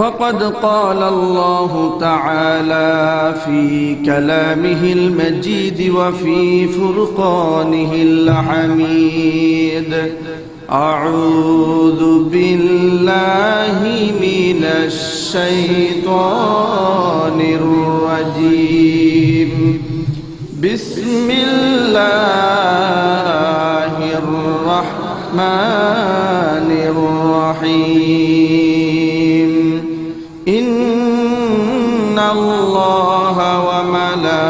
فقد قال الله تعالى في كلامه المجيد وفي فرقانه الحميد أعوذ بالله من الشيطان الرجيم بسم الله الرحمن الرحيم إن الله وملائكته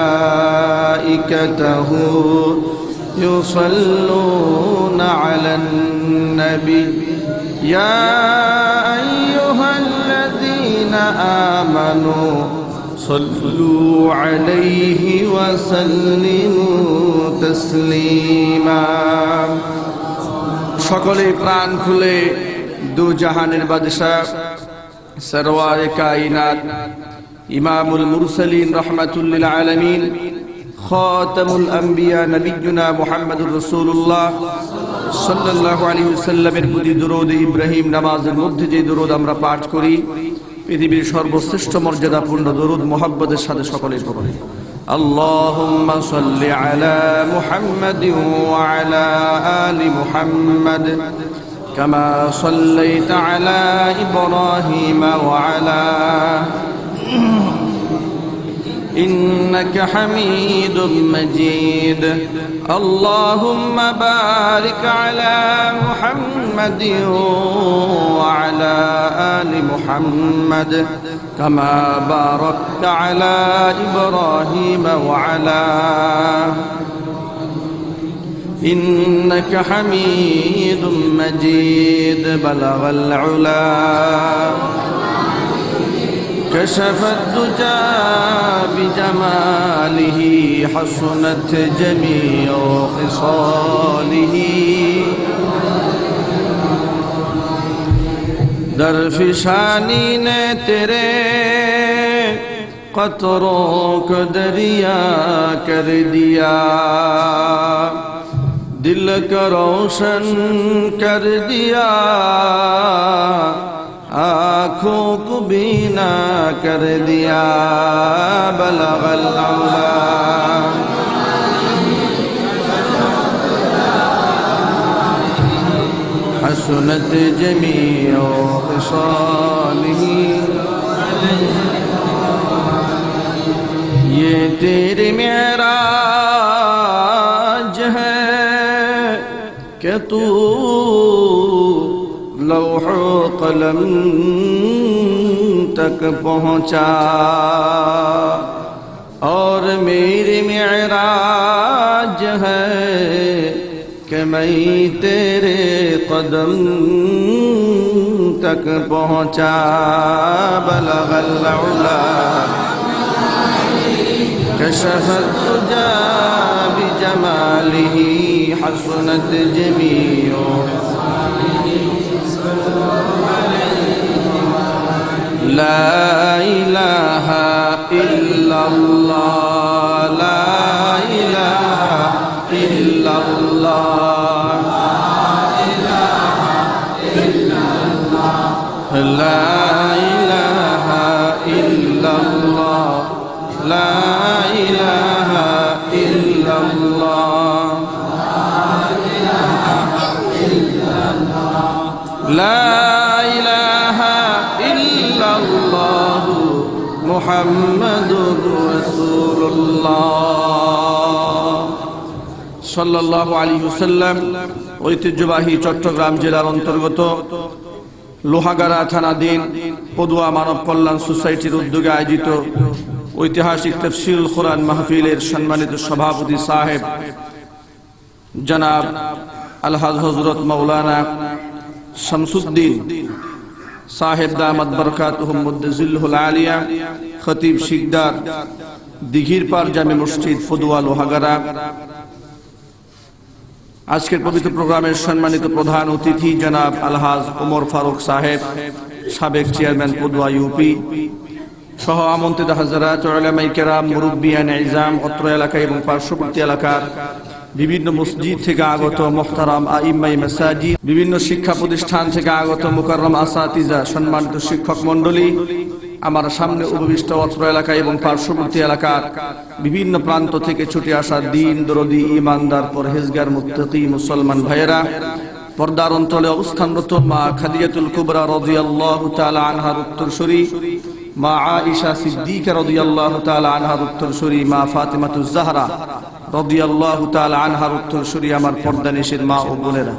يصلون على النبي يا أيها الذين آمنوا صلوا عليه وسلموا تسليما সকলে প্রাণ খুলে দু জাহানের বাদশা সরওয়ারে কায়নাত ইমামুল মুরসালিন রাহমাতুল লিল আলামিন খাতামুল আম্বিয়া নবিয়ুনা মুহাম্মদুর রাসূলুল্লাহ সাল্লাল্লাহু আলাইহি ওয়াসাল্লামের প্রতি দরুদ ইব্রাহিম নামাজের মধ্যে যে দরুদ আমরা পাঠ করি পৃথিবীর সর্বশ্রেষ্ঠ মর্যাদাপূর্ণ দরুদ মুহাব্বতের সাথে সকলে পড়ি আল্লাহুম্মা সাল্লি আলা মুহাম্মাদিন ওয়া আলা আলি মুহাম্মাদ কামা সাল্লাইতা আলা ইব্রাহিম ওয়া আলা إنك حميد مجيد اللهم بارك على محمد وعلى آل محمد كما باركت على إبراهيم وعلى إنك حميد مجيد بلغ العلا كشف الدجى بجماله حسنت جميع خصاله درفشانی نے تیرے قطروں کو دریا کر دیا دل کو روشن کر دیا آنکھوں کو بینا کر دیا بلغ العلا حسنت جمیع خصاله یہ تیری معراج ہے کہ تو لوح قلم تک پہنچا اور میری معراج ہے کہ میں تیرے قدم تک پہنچا بلغ العلا كشف الدجى بجماله حسنت جميع لا إله إلا الله لا إله إلا الله لا إله إلا الله لا إله إلا الله لا إله إلا الله محمد رسول الله صلى الله عليه وسلم ঐতিহ্যবাহী চট্টগ্রাম জেলার অন্তর্গত লোহাগাড়া থানাধীন পদুয়া মানব কল্যাণ সোসাইটির উদ্যোগে আয়োজিত ঐতিহাসিক তাফসীরুল কোরআন মাহফিলের সম্মানিত সভাপতি সাহেব জনাব আলহাজ হযরত মাওলানা শামসুদ্দিন সাহেব দামাত বরকাতুহুম মুদ্দাজিল্লুল আলিয়া খতিব শিকদার দিঘির পার জামে মসজিদ পদুয়া লোহাগাড়া আজকের পবিত্র প্রোগ্রামের সম্মানিত প্রধান অতিথি জনাব আলহাজ ওমর ফারুক সাহেব সাবেক চেয়ারম্যান পদুয়া ইউপি সহ আমন্ত্রিত হাজরাত উলামায়ে কেরাম মুরব্বিয়ান ইজাম অত্র এলাকা এবং পার্শ্ববর্তী এলাকার বিভিন্ন মসজিদ থেকে আগত মুহতারাম আইম্মাই মাসাজিদ, বিভিন্ন শিক্ষা প্রতিষ্ঠান থেকে আগত মুকাররম আসাতিজা, সম্মানিত শিক্ষক মণ্ডলী, আমার সামনে উপবিষ্ট অত্র এলাকা এবং পার্শ্ববর্তী এলাকার বিভিন্ন প্রান্ত থেকে ছুটে আসা দিন দরদি ইমানদার পরহেজগার মুত্তাকি মুসলমান ভাইয়েরা, পর্দার অঞ্চলে অবস্থানরত মা খাদিজাতুল কুবরা রাদিয়াল্লাহু তাআলা আনহার উত্তরসূরি, মা আয়েশা সিদ্দিকা রাদিয়াল্লাহু তাআলা আনহার উত্তরসূরি, মা ফাতিমাতুজ জাহরা রাদিয়াল্লাহু তাআলা আনহার উত্তরসূরি, আমার পর্দানিশীর মা ও বোনেরা,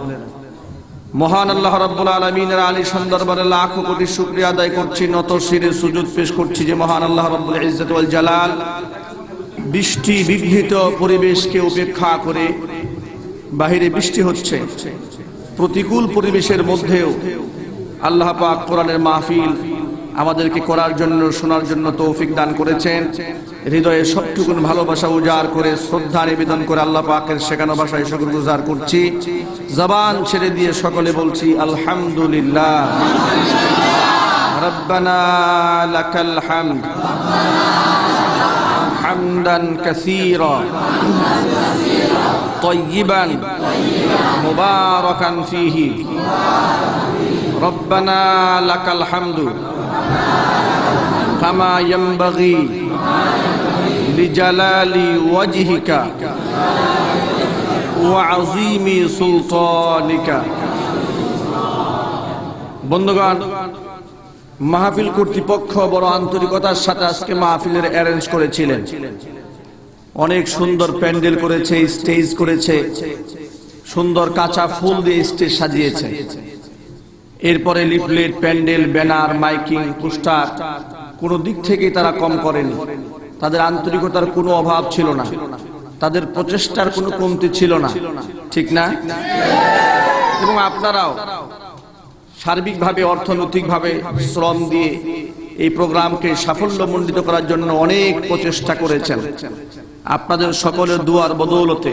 মহান আল্লাহ রাব্বুল আলামিনের আলিশান দরবারে লাখো কোটি শুকরিয়া আদায় করছি, নত শিরে সুজুদ পেশ করছি যে মহান আল্লাহ রাব্বুল ইজ্জত ওয়াল জালাল বৃষ্টি বিঘ্নিত পরিবেশকে উপেক্ষা করে, বাহিরে বৃষ্টি হচ্ছে, প্রতিকূল পরিবেশের মধ্যেও আল্লাহ পাক কোরআনের মাহফিল আমাদেরকে করার জন্য, শোনার জন্য তৌফিক দান করেছেন। হৃদয়ে সবটুকুন ভালোবাসা উজাড় করে, শ্রদ্ধা নিবেদন করে আল্লাহ পাকের শেখানো ভাষায় শুকরগুজার করছি। জবান ছেড়ে দিয়ে সকলে বলছি আলহামদুলিল্লাহ। রব্বানা লাকাল হামদ হামদান কাসীরা তাইয়িবান মুবারাকান ফীহি। রব্বানা লাকাল হামদু কামা ইয়ানবাগি লিজালালি ওয়াজহিকা ওয়া আযীমি সুলতানিকা। বন্ধুগণ, মাহফিল কর্তৃপক্ষ বড় আন্তরিকতার সাথে আজকে মাহফিলের অ্যারেঞ্জ করেছিলেন। অনেক সুন্দর প্যান্ডেল করেছে, স্টেজ করেছে, সুন্দর কাঁচা ফুল দিয়ে স্টেজ সাজিয়েছে। এরপরে leaflet, pandal, banner, miking, poster, কোনো দিক থেকে তারা কম করেনি। তাদের আন্তরিকতার কোনো অভাব ছিল না, তাদের প্রচেষ্টার কোনো কমতি ছিল না, ঠিক না? এবং আপনারাও সার্বিকভাবে, অর্থনৈতিকভাবে শ্রম দিয়ে এই প্রোগ্রামকে সাফল্যমণ্ডিত করার জন্য অনেক প্রচেষ্টা করেছেন। আপনাদের সকলের দুয়ার বদৌলতে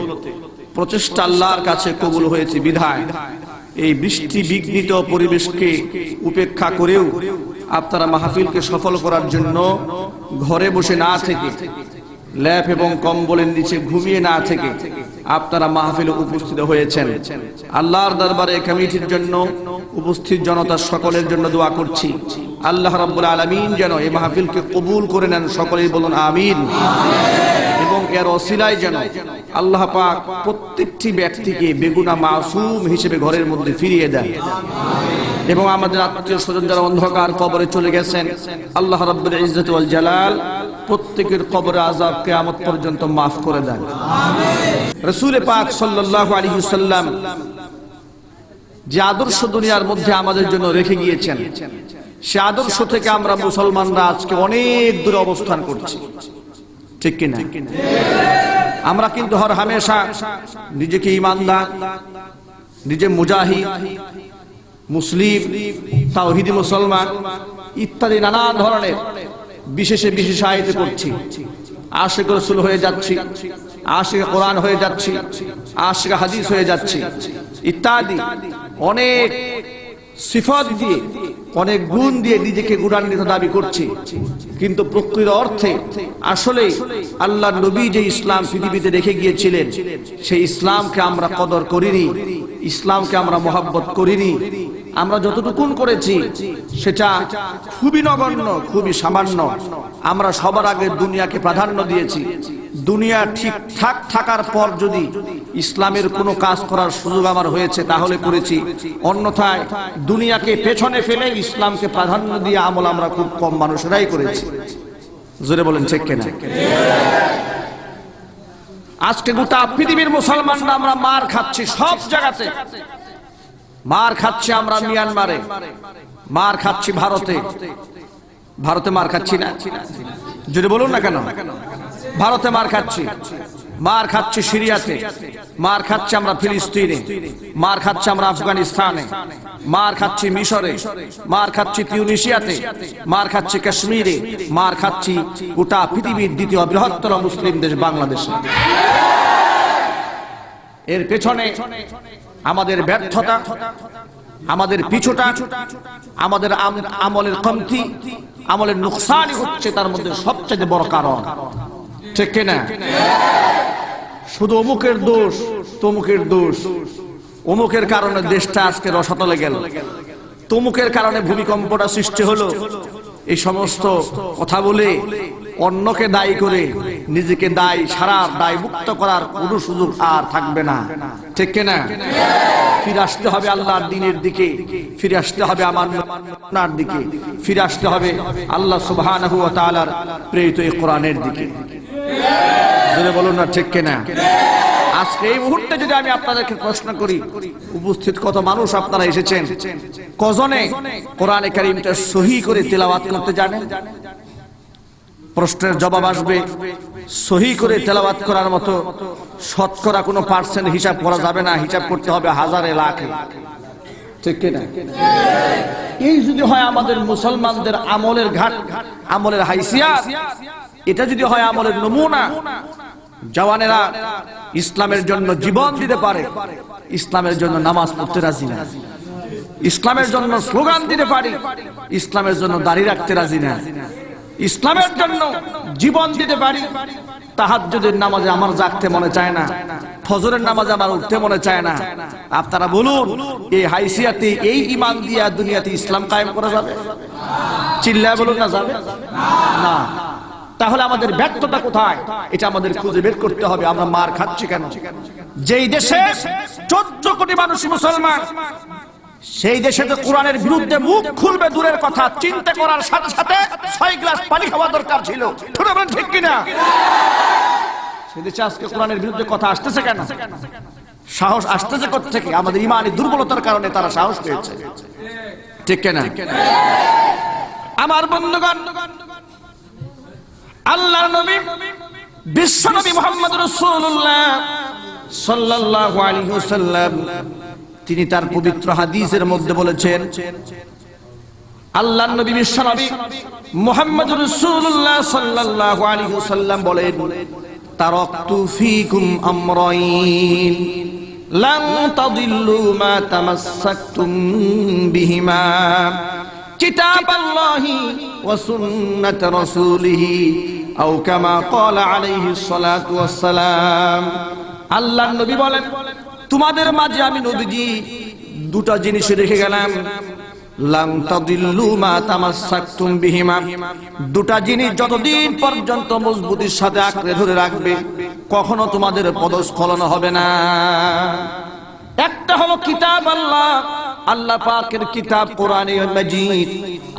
প্রচেষ্টা আল্লাহর কাছে কবুল হয়েছে বিধায় এই বৃষ্টি বিঘ্নিত পরিবেশকে উপেক্ষা করেও আপনারা মাহফিলকে সফল করার জন্য ঘরে বসে না থেকে, ল্যাপ এবং কম্বলের নিচে ঘুমিয়ে না থেকে আপনারা মাহফিলে উপস্থিত হয়েছেন। আল্লাহর দরবারে কমিটির জন্য, উপস্থিত জনতার সকলের জন্য দোয়া করছি আল্লাহ রাব্বুল আলামিন যেন এই মাহফিলকে কবুল করে নেন। সকলেই বলুন আমিন। এবং এর ওসিলায় যেন আল্লাহ পাক প্রত্যেকটি ব্যক্তিকে বেগুনা মাসুম হিসেবে ঘরের মধ্যে ফিরিয়ে দেন। এবং আমাদের আত্মীয় স্বজন যারা অন্ধকার কবরে চলে গেছেন, আল্লাহ রাব্বুল ইজ্জত ওয়াল জালাল প্রত্যেকের কবরে আযাব কিয়ামত পর্যন্ত মাফ করে দেন। রাসূল পাক সাল্লাল্লাহু আলাইহি ওয়াসাল্লাম যে আদর্শ দুনিয়ার মধ্যে আমাদের জন্য রেখে গিয়েছেন, সে আদর্শ থেকে আমরা মুসলমানরা আজকে অনেক দূরে অবস্থান করছি, ঠিক কিনা? আমরা কিন্তু হর হামেশা নিজেকে ইমানদার, নিজে মুজাহিদ, মুসলিম, তাওহীদি মুসলমান ইত্যাদি নানা ধরনের বিশেষে বিশেষায়িত করছি। আশিক রাসূল হয়ে যাচ্ছি, আশিক কোরআন হয়ে যাচ্ছি, আশিক হাদিস হয়ে যাচ্ছি ইত্যাদি অনেক সিফাত দিয়ে, অনেক গুণ দিয়ে নিজেকে গুণান্বিত দাবি করছি। কিন্তু প্রকৃত অর্থে আসলে আল্লাহর নবী যে ইসলাম পৃথিবীতে রেখে গিয়েছিলেন, সেই ইসলামকে আমরা কদর করিনি, ইসলামকে আমরা মহব্বত করিনি। আমরা যতটুকুন করেছি সেটা খুবই নগণ্য, খুবই সামান্য। আমরা সবার আগে দুনিয়াকে প্রাধান্য দিয়েছি। দুনিয়া ঠিকঠাক থাকার পর যদি ইসলামের কোনো কাজ করার সুযোগ আমার হয়েছে তাহলে করেছি, অন্যথায় দুনিয়াকে পেছনে ফেলে ইসলামকে প্রাধান্য দিয়ে আমল আমরা খুব কম মানুষেরাই করেছি। জোরে বলেন ঠিক কিনা? আজকে গোটা পৃথিবীর মুসলমানরা আমরা মার খাচ্ছি, সব জায়গাতে মার খাচ্ছি। আমরা মিয়ানমারে মার খাচ্ছি, ভারতে মার খাচ্ছি না? যদি বলুন না কেন? ভারতে মার খাচ্ছি, মার খাচ্ছি সিরিয়াতে, মার খাচ্ছি আমরা ফিলিস্তিনে, মার খাচ্ছি আমরা আফগানিস্তানে, মার খাচ্ছি মিশরে, মার খাচ্ছি তিউনিসিয়াতে, মার খাচ্ছি কাশ্মীরে, মার খাচ্ছি গোটা পৃথিবীর দ্বিতীয় বৃহত্তর মুসলিম দেশ বাংলাদেশে। এর পেছনে আমাদের ব্যর্থতা, আমাদের পিছুটা, আমাদের আমলের কমতি, আমলের নুকসানই হচ্ছে তার মধ্যে সবচেয়ে বড় কারণ, ঠিক কিনা? শুধু অমুকের দোষ, তমুকের দোষ, অমুকের কারণে দেশটা আজকে রসাতলে গেল, তমুকের কারণে ভূমিকম্পটা সৃষ্টি হলো, এই সমস্ত কথা বলে অন্যকে দায়ী করে নিজেকে দায়ী সারার দায় মুক্ত করার কোনো সুযোগ আর থাকবে না, ঠিক কিনা? ফিরে আসতে হবে আল্লাহর দ্বীনের দিকে, ফিরে আসতে হবে আমার দিকে, ফিরে আসতে হবে আল্লাহ সুবহানাহু ওয়া তাআলার প্রেরিত এই কোরআনের দিকে। জোরে বলুন না ঠিক কিনা? আজকে এই মুহূর্তে যদি আমি আপনাদেরকে প্রশ্ন করি, উপস্থিত কত মানুষ আপনারা এসেছেন, কজনে কোরআনে কারীমটা সহি করে তেলাওয়াত করতে জানেন? প্রশ্নের জবাব আসবে সহি করে তেলাওয়াত করার মতো শতকরা কোনো পার্সেন্ট হিসাব করা যাবে না, হিসাব করতে হবে হাজারে লাখে, ঠিক কিনা? এই যদি হয় আমাদের মুসলমানদের আমলের ঘাট, আমলের হাইসিয়াত, এটা যদি হয় আমলের নমুনা, জওয়ানেরা ইসলামের জন্য জীবন দিতে পারে, ইসলামের জন্য নামাজ পড়তে রাজি না, ইসলামের জন্য স্লোগান দিতে পারি, ইসলামের জন্য দাড়ি রাখতে রাজি না, ইসলামের জন্য জীবন দিতে পারি, তাহাজ্জুদের নামাজে আমার জাগতে মনে চায় না, ফজরের নামাজে আমার উঠতে মনে চায় না, আপনারা বলুন এই হাইসিয়াতে, এই ঈমান দিয়া দুনিয়াতে ইসলাম কায়েম করা যাবে? চিল্লায় বলুন না যাবে না। তাহলে আমাদের ব্যর্থতা কোথায়, এটা আমাদের খুঁজে বের করতে হবে। আমরা মার খাচ্ছি কেন? যেই দেশে 14 কোটি মানুষ মুসলমান, সেই দেশে তো কোরআনের বিরুদ্ধে মুখ খুলবে দূরের কথা, চিন্তা করার সাথে সাথে 6 গ্লাস পানি খাওয়া দরকার ছিল, ঠিক কিনা? সেই দেশে আজকে কোরআনের বিরুদ্ধে কথা আসতেছে কেন? সাহস আসতেছে কোত্থেকে? আমাদের ঈমানি দুর্বলতার কারণে তারা সাহস পেয়েছে, ঠিক কিনা? আমার বন্ধুগণ, আল্লাহর নবী বিশ্ব নবী মুহাম্মদ রাসূলুল্লাহ সাল্লাল্লাহু আলাইহি ওয়াসাল্লাম তিনি তার পবিত্র হাদিসের মধ্যে বলেছেন, আল্লাহর নবী বিশ্ব নবী মুহাম্মদ রাসূলুল্লাহ সাল্লাল্লাহু আলাইহি ওয়াসাল্লাম বলেন, তারাকতু ফীকুম আমরাইন লান তাদিল্লু মা তামাসসাকতুম বিহিমা কিতাবাল্লাহি ওয়া সুন্নাত রাসূলিহি আও কামা ক্বালা আলাইহিস সালাতু ওয়াস সালাম। আল্লাহর নবী বলেন, তোমাদের মাঝে আমি নবীজি দুটো জিনিস রেখে গেলাম, লান তাদিল্লু মা তামাসসাকতুম বিহিমা, দুটো জিনিস যতদিন পর্যন্ত মজবুতির সাথে আঁকড়ে ধরে রাখবে কখনো তোমাদের পদস্খলন হবে না। একটা হলো কিতাব আল্লাহ, আল্লাহ পাকের কিতাব কোরআনে মাজিদ,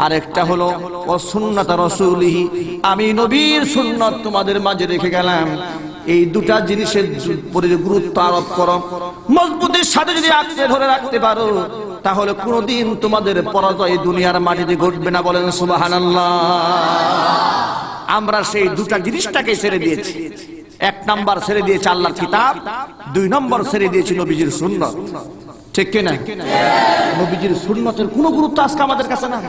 আর একটা হলো ওয়া সুন্নাত রাসূলিহি, আমি নবীর সুন্নাত তোমাদের মাঝে রেখে গেলাম। এই দুটা জিনিসের উপরে গুরুত্ব আরোপ করো, মজবুতির সাথে যদি আঁকড়ে ধরে রাখতে পারো তাহলে কোনোদিন তোমাদের পরাজয় দুনিয়ার মাটিতে ঘটবে না। বলেন সুবহানাল্লাহ। আমরা সেই দুটা জিনিসটাকে ছেড়ে দিয়েছি। 1 নাম্বার ছেড়ে দিয়েছি আল্লাহর কিতাব, 2 নম্বর ছেড়ে দিয়েছি নবীজির সুন্নাত, ঠিক কি না? নবীজির সুন্নাতের কোনো গুরুত্ব আজকে আমাদের কাছে না।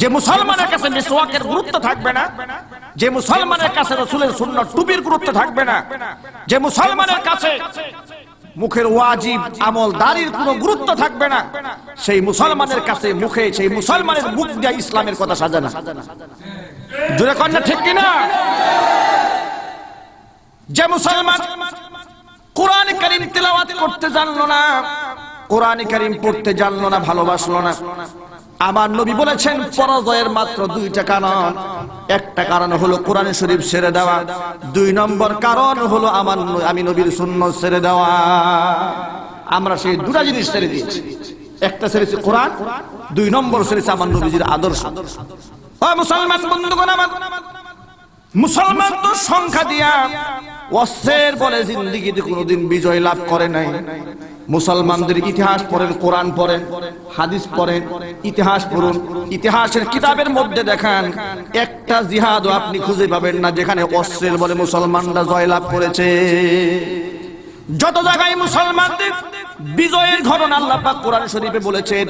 যে মুসলমানের কাছে মিসওয়াকের গুরুত্ব থাকবে না, যে মুসলমানের কাছে রাসূলের সুন্নাত টুপির গুরুত্ব থাকবে না, যে মুসলমানের কাছে মুখের ওয়াজিব আমল দাড়ির কোনো গুরুত্ব থাকবে না, সেই মুসলমানের কাছে মুখে সেই মুসলমানের মুখ দিয়ে ইসলামের কথা সাজানা, জোরে কন না ঠিক কি না? যে মুসলমান কোরআন কারীম তেলাওয়াত করতে জানলো না, কোরআন কারীম পড়তে জানলো না, ভালোবাসলো না, আমার নবী বলেছেন পরাজয়ের মাত্র 2টা কারণ। একটা কারণ হলো কোরআন শরীফ ছেড়ে দেওয়া, 2 নম্বর কারণ হলো আমি নবীর সুন্নাত ছেড়ে দেওয়া। আমরা সেই দুটা জিনিস ছেড়ে দিয়েছি, একটা ছেড়েছি কোরআন, 2 নম্বর ছেড়েছি আমার নবীজির আদর্শ। ও মুসলমান বন্ধুগণ আমার, মুসলমান তো সংখ্যা দিয়া অস্ত্রের বলে জিন্দেগিতে কোনোদিন বিজয় লাভ করে নাই। মুসলমানদের ইতিহাস পড়েন, কোরআন পড়েন, হাদিস পড়েন, ইতিহাস পড়ুন, ইতিহাসের কিতাবের মধ্যে দেখান একটা জিহাদও আপনি খুঁজে পাবেন না যেখানে অস্ত্রের বলে মুসলমানরা জয় লাভ করেছে। যত জায়গায় মুসলমানদের বিজয়ের ঘটনা আল্লাহ পাক কোরআন শরীফে বলেছেন,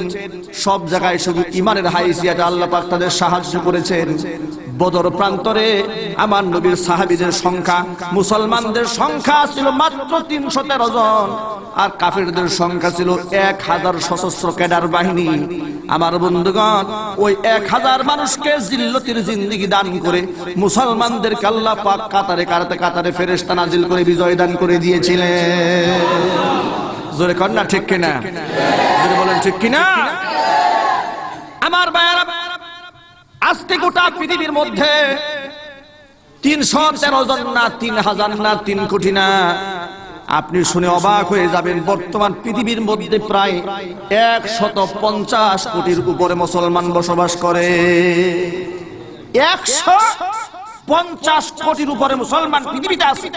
সব জায়গায় শুধু ঈমানের হাইসিয়াতে আল্লাহ পাক তাদের সাহায্য করেছেন। বদর প্রান্তরে আমার নবীর সাহাবীদের সংখ্যা, মুসলমানদের সংখ্যা ছিল মাত্র 313 জন, আর কাফেরদের সংখ্যা ছিল 1000 সশস্ত্র ক্যাডার বাহিনী। আমার বন্ধুগণ, ওই 1000 মানুষকে জিল্লতির জিন্দেগি দান করে মুসলমানদেরকে আল্লাহ পাক কাতারে কাতারে ফেরেশতা নাজিল করে বিজয় দান করে দিয়েছিলেন। জোরে কন্যা ঠিক কিনা? জোরে বলেন ঠিক কিনা? আমার ভাইরা, আজকে গোটা পৃথিবীর মধ্যে 313 জন না, 3000 না, 3 কোটি না, আপনি শুনে অবাক হয়ে যাবেন। বর্তমান পৃথিবীর মধ্যে প্রায় 150 কোটির উপরে মুসলমান বসবাস করে। 150 কোটির উপরে মুসলমান পৃথিবীতে আছে।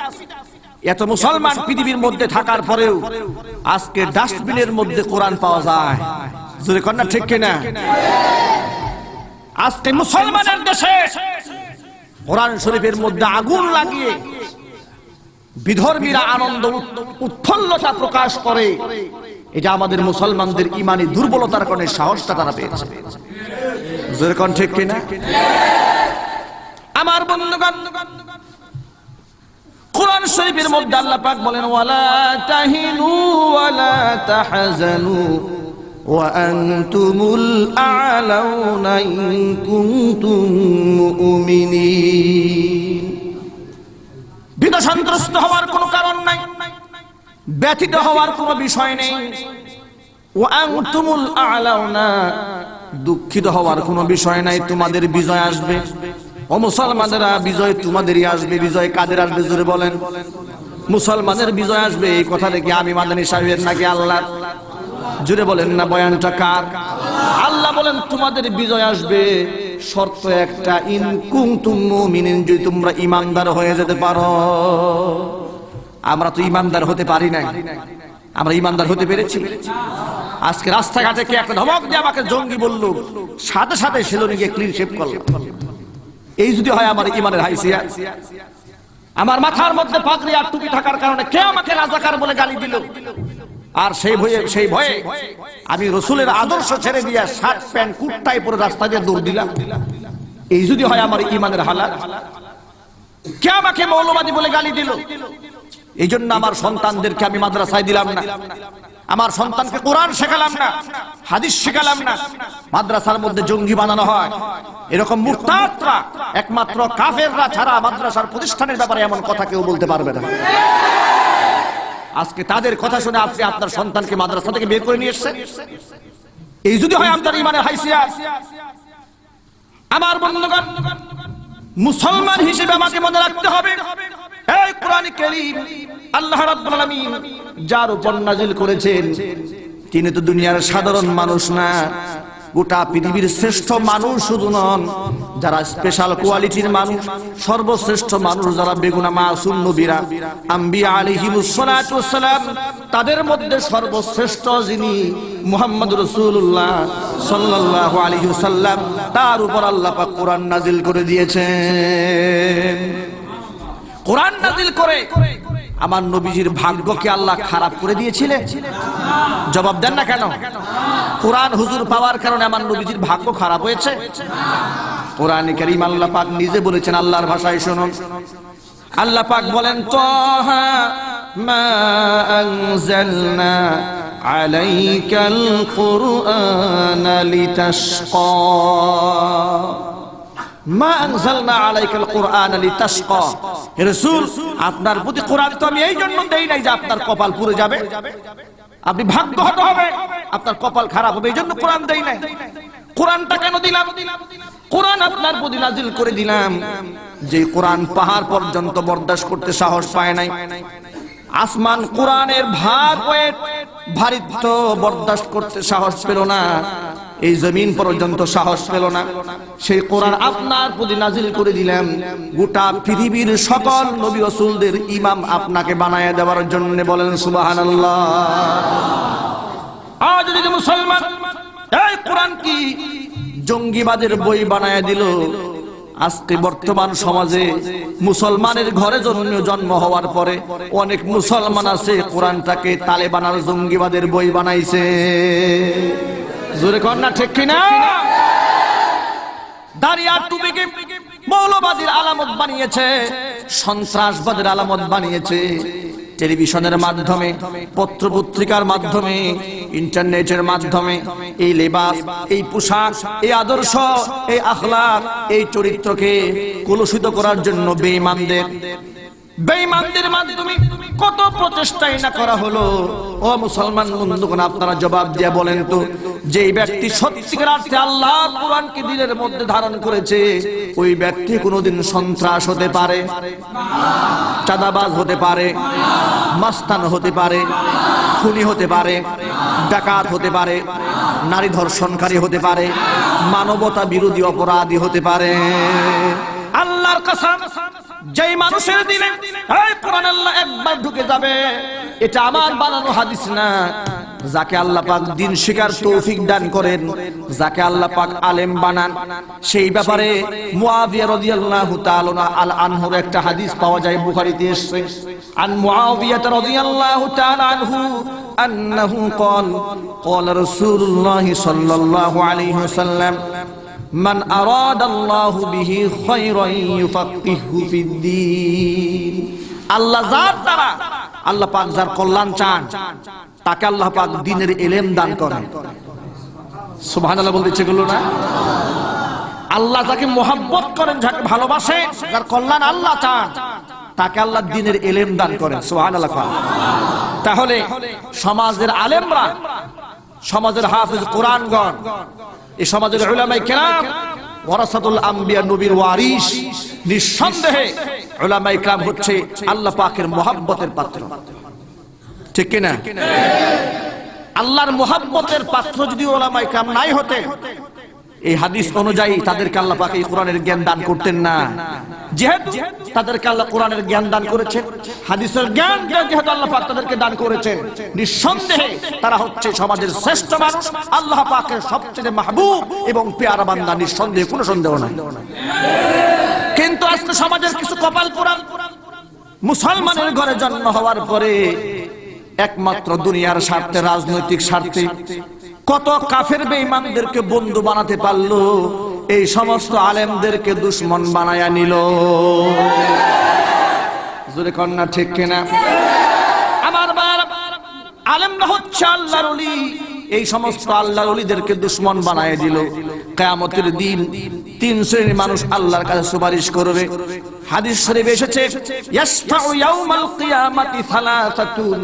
এত মুসলমান পৃথিবীর মধ্যে থাকার পরেও আজকে ডাস্টবিনের মধ্যে কোরআন পাওয়া যায়। জোরে কন্যা ঠিক কিনা? আজকে মুসলমানের দেশে কোরআন শরীফের মধ্যে আগুন লাগিয়ে বিধর্মীরা আনন্দ উৎফুল্লতা প্রকাশ করে। এটা আমাদের মুসলমানদের ইমানি দুর্বলতার কারণে সাহসটা তারা পেয়েছে। জোরে কন্যা ঠিক কিনা? আমার বন্ধুগণ, কোরআন শরীফের মধ্যে আল্লাহ পাক বলেন, ওয়ালা তাহিনু ওয়ালা তাহজানু ওয়া আনতুমুল আ'লাউনা ইন কুনতুম মুমিনিন। বিদশান্তস্ত হওয়ার কোনো কারণ নাই, ব্যথিত হওয়ার কোনো বিষয় নেই। ওয়া আনতুমুল আ'লাউনা, দুঃখিত হওয়ার কোনো বিষয় নাই। তোমাদের বিজয় আসবে। ও মুসলমানেরা, বিজয় তোমাদেরই আসবে। বিজয় কাদের আসবে? জোরে বলেন। মুসলমানের বিজয় আসবে। এই কথা দেখি আমি মাদানী সাহেবের নাকি আল্লাহ? জোরে বলেন না, বয়ানটা কার? আল্লাহ বলেন তোমাদের বিজয় আসবে, শর্ত একটা, ইন কুনতুম মুমিনিন, যদি তোমরা ঈমানদার হয়ে যেতে পারো। আমরা তো ঈমানদার হতে পারি নাই। আমরা ঈমানদার হতে পেরেছি? আজকে রাস্তাঘাটে কে একটা ধমক দিয়ে আমাকে জঙ্গি বলল, সাথে সাথে সেলুনে গিয়ে ক্লিন শেভ করলাম। এই যদি হয় আমার ঈমানের হাইসিয়াত। আমার মাথার মধ্যে পাগড়ি আর টুপি থাকার কারণে কে আমাকে রাজাকার বলে গালি দিল, আর সেই ভয়ে আমি রাসূলের আদর্শ ছেড়ে দিয়ে শার্ট প্যান্ট কুর্তায় পরে রাস্তা দিয়ে দৌড় দিলাম। এই যদি হয় আমার ঈমানের হালাত। কে আমাকে মৌলবাদী বলে গালি দিল। এই জন্য আমার সন্তানদেরকে আমি মাদ্রাসায় দিলাম না, আমার সন্তানকে কোরআন শেখালাম না, হাদিস শেখালাম না। মাদ্রাসার মধ্যে জঙ্গি বানানো হয়। এরকম মুরতাদরা, একমাত্র কাফেররা ছাড়া মাদ্রাসার প্রতিষ্ঠানের ব্যাপারে এমন কথা কেউ বলতে পারবে না। আজকে তাদের কথা শুনে আপনি আপনার সন্তানকে মাদ্রাসা থেকে বের করে নিয়ে এসেছেন। এই যদি হয় আপনার ঈমানের হাইসিয়াত। আমার বন্ধুগণ, মুসলমান হিসেবে আমাকে মনে রাখতে হবে, এই কোরআন কারীম আল্লাহ রাব্বুল আলামিন যার উপর নাযিল করেছেন, তিনি তো দুনিয়ার সাধারণ মানুষ না, গোটা পৃথিবীর শ্রেষ্ঠ মানুষ শুধু নন, যারা স্পেশাল কোয়ালিটির মানুষ, সর্বশ্রেষ্ঠ মানুষ যারা বেগুনা মাসুম নবীরা, আম্বিয়া আলাইহিমুস সালাতু ওয়াস সালাম, তাদের মধ্যে সর্বশ্রেষ্ঠ যিনি মুহাম্মদ রাসূলুল্লাহ সাল্লাল্লাহু আলাইহি ওয়াসাল্লাম, তার উপর আল্লাহ পাক কোরআন নাযিল করে দিয়েছেন। কোরআন নাযিল করে আমার নবীজির ভাগ্যকে আল্লাহ খারাপ করে দিয়েছিলেন? জবাব দেন না কেন? কোরআন হুজুর পাওয়ার কারণে আমার নবীজির ভাগ্য খারাপ হয়েছে? কোরআনে কারীম আল্লাহ পাক নিজে বলেছেন, আল্লাহর ভাষায় শুনুন। আল্লাহ পাক বলেন, তাহা মা আনজালনা আলাইকাল কুরআনা লিতাশকা, মা আনজালনা আলাইকাল কুরআনা লিতাশকা। হে রাসূল, আপনার প্রতি কোরআন তো আমি এই জন্য দেই নাই যে আপনার কপাল পুড়ে যাবে, আপনি ভাগ্যহত হবে, আপনার কপাল খারাপ হবে, এই জন্য কোরআন দেই নাই। কোরআনটা কেন দিলাম? কোরআন আপনার প্রতি নাযিল করে দিলাম যে কোরআন পাহাড় পর্যন্ত বরদাস্ত করতে সাহস পায় নাই। আসমান কোরআনের ভার ওয়েট ভারিত্ব বরদাস্ত করতে সাহস পেল না, এই জমিন পর্যন্ত সাহস পেল না। সেই কোরআন আপনার প্রতি নাযিল করে দিলাম গোটা পৃথিবীর সকল নবী রাসূলদের ইমাম আপনাকে বানায় দেওয়ার জন্য। বলেন সুবহানাল্লাহ। আজ যদি মুসলমান এই কোরআন কি জঙ্গিবাদের বই বানায় দিল, আজকে বর্তমান সমাজে মুসলমানের ঘরে জন্ম হওয়ার পরে অনেক মুসলমান আছে কোরআনটাকে তালেবান আর জঙ্গিবাদের বই বানাইছে। জোরে কর না ঠিক কিনা? দাড়ি আর টুপিকে মৌলবাদীর আলামত বানিয়েছে, সন্ত্রাসবাদের আলামত বানিয়েছে। টেলিভিশনের মাধ্যমে, পত্রপত্রিকার মাধ্যমে, ইন্টারনেটের মাধ্যমে এই লেবাস, এই পোশাক, এই আদর্শ, এই আখলাক, এই চরিত্রকে কলুষিত করার জন্য বেঈমানদের মাধ্যমে কত প্রচেষ্টাই না করা হলো। ও মুসলমান বন্ধুগণ, আপনারা জবাব দিয়ে বলেন তো, যে ব্যক্তি সত্যিকার অর্থে আল্লাহর কোরআনকে দিলের মধ্যে ধারণ করেছে, ওই ব্যক্তি কোনোদিন সন্ত্রাস হতে পারে, চাঁদাবাজ হতে পারে, মাস্তান হতে পারে, খুনি হতে পারে, ডাকাত হতে পারে, নারী ধর্ষণকারী হতে পারে, মানবতা বিরোধী অপরাধী হতে পারে। আল্লাহর কসম, যেই মানুষের দিলে এই কোরআন আল্লাহ একবার ঢুকে যাবে, এটা আমার বানানো হাদিস না, যাকে আল্লাহ পাক দ্বীন শিখার তৌফিক দান করেন, যাকে আল্লাহ পাক আলেম বানান, সেই ব্যাপারে মুআবিয়া রাদিয়াল্লাহু তাআলা আনহুর একটা হাদিস পাওয়া যায়, বুখারীতে এসেছে। আন মুআবিয়া রাদিয়াল্লাহু তাআলা আনহু আন্নাহু ক্বালা রাসূলুল্লাহ সাল্লাল্লাহু আলাইহি ওয়াসাল্লাম মান আরাদাল্লাহু বিহি খায়রান ইউফাক্কিহু ফিদ্দীন। আল্লাহ পাক যার কল্যাণ চান, তাকে আল্লাহ পাক দ্বীনের ইলম দান করেন। সুবহানাল্লাহ বলতে ইচ্ছে করলো না? আল্লাহ যাকে মোহাব্বত করেন, যাকে ভালোবাসে, যার কল্যাণ আল্লাহ চান, তাকে আল্লাহ দ্বীনের ইলম দান করেন। সুবহানাল্লাহ। তাহলে সমাজের আলেমরা, সমাজের হাফেজ কোরআনগণ, এই সমাজের উলামায়ে কেরাম ওয়ারাসাতুল আম্বিয়া, নবীর ওয়ারিস, নিঃসন্দেহে উলামায়ে কেরাম হচ্ছে আল্লাহ পাকের মোহাব্বতের পাত্র। ঠিক কি না? আল্লাহর মোহাব্বতের পাত্র যদি উলামায়ে কেরাম নাই হতেন, এই হাদিস অনুযায়ী তাদেরকে আল্লাহ পাক এই কোরআনের জ্ঞান দান করতেন না। যেহেতু তাদেরকে আল্লাহ কোরআনের জ্ঞান দান করেছেন, হাদিসের জ্ঞান যেহেতু আল্লাহ পাক তাদেরকে দান করেছেন, নিঃসন্দেহে তারা হচ্ছে সমাজের শ্রেষ্ঠ মানুষ, আল্লাহ পাকের সবচেয়ে মাহবুব এবং পেয়ারা বান্দা, নিঃসন্দেহে, কোনো সন্দেহ নাই। কিন্তু আজকে সমাজের কিছু কপাল পোড়া মুসলমানের ঘরে জন্ম হওয়ার পরে একমাত্র দুনিয়ার স্বার্থে, রাজনৈতিক স্বার্থে কত কাফের বেঈমানদেরকে বন্ধু বানাতে পারলো, এই সমস্ত আলেমদেরকে দুশমন বানায়া নিল। জোরে কন্যা ঠিক কিনা? আমার আলেমরা হচ্ছে আল্লাহর ওলি, এই সমস্ত আল্লাহর ওলিদেরকে দুশমন বানায় দিল। কিয়ামতের দিন তিন শ্রেণীর মানুষ আল্লাহর কাছে সুপারিশ করবে। হাদিস শরীফে এসেছে, ইয়াশফাউ ইয়াউমাল কিয়ামাতি সালাসাতুন,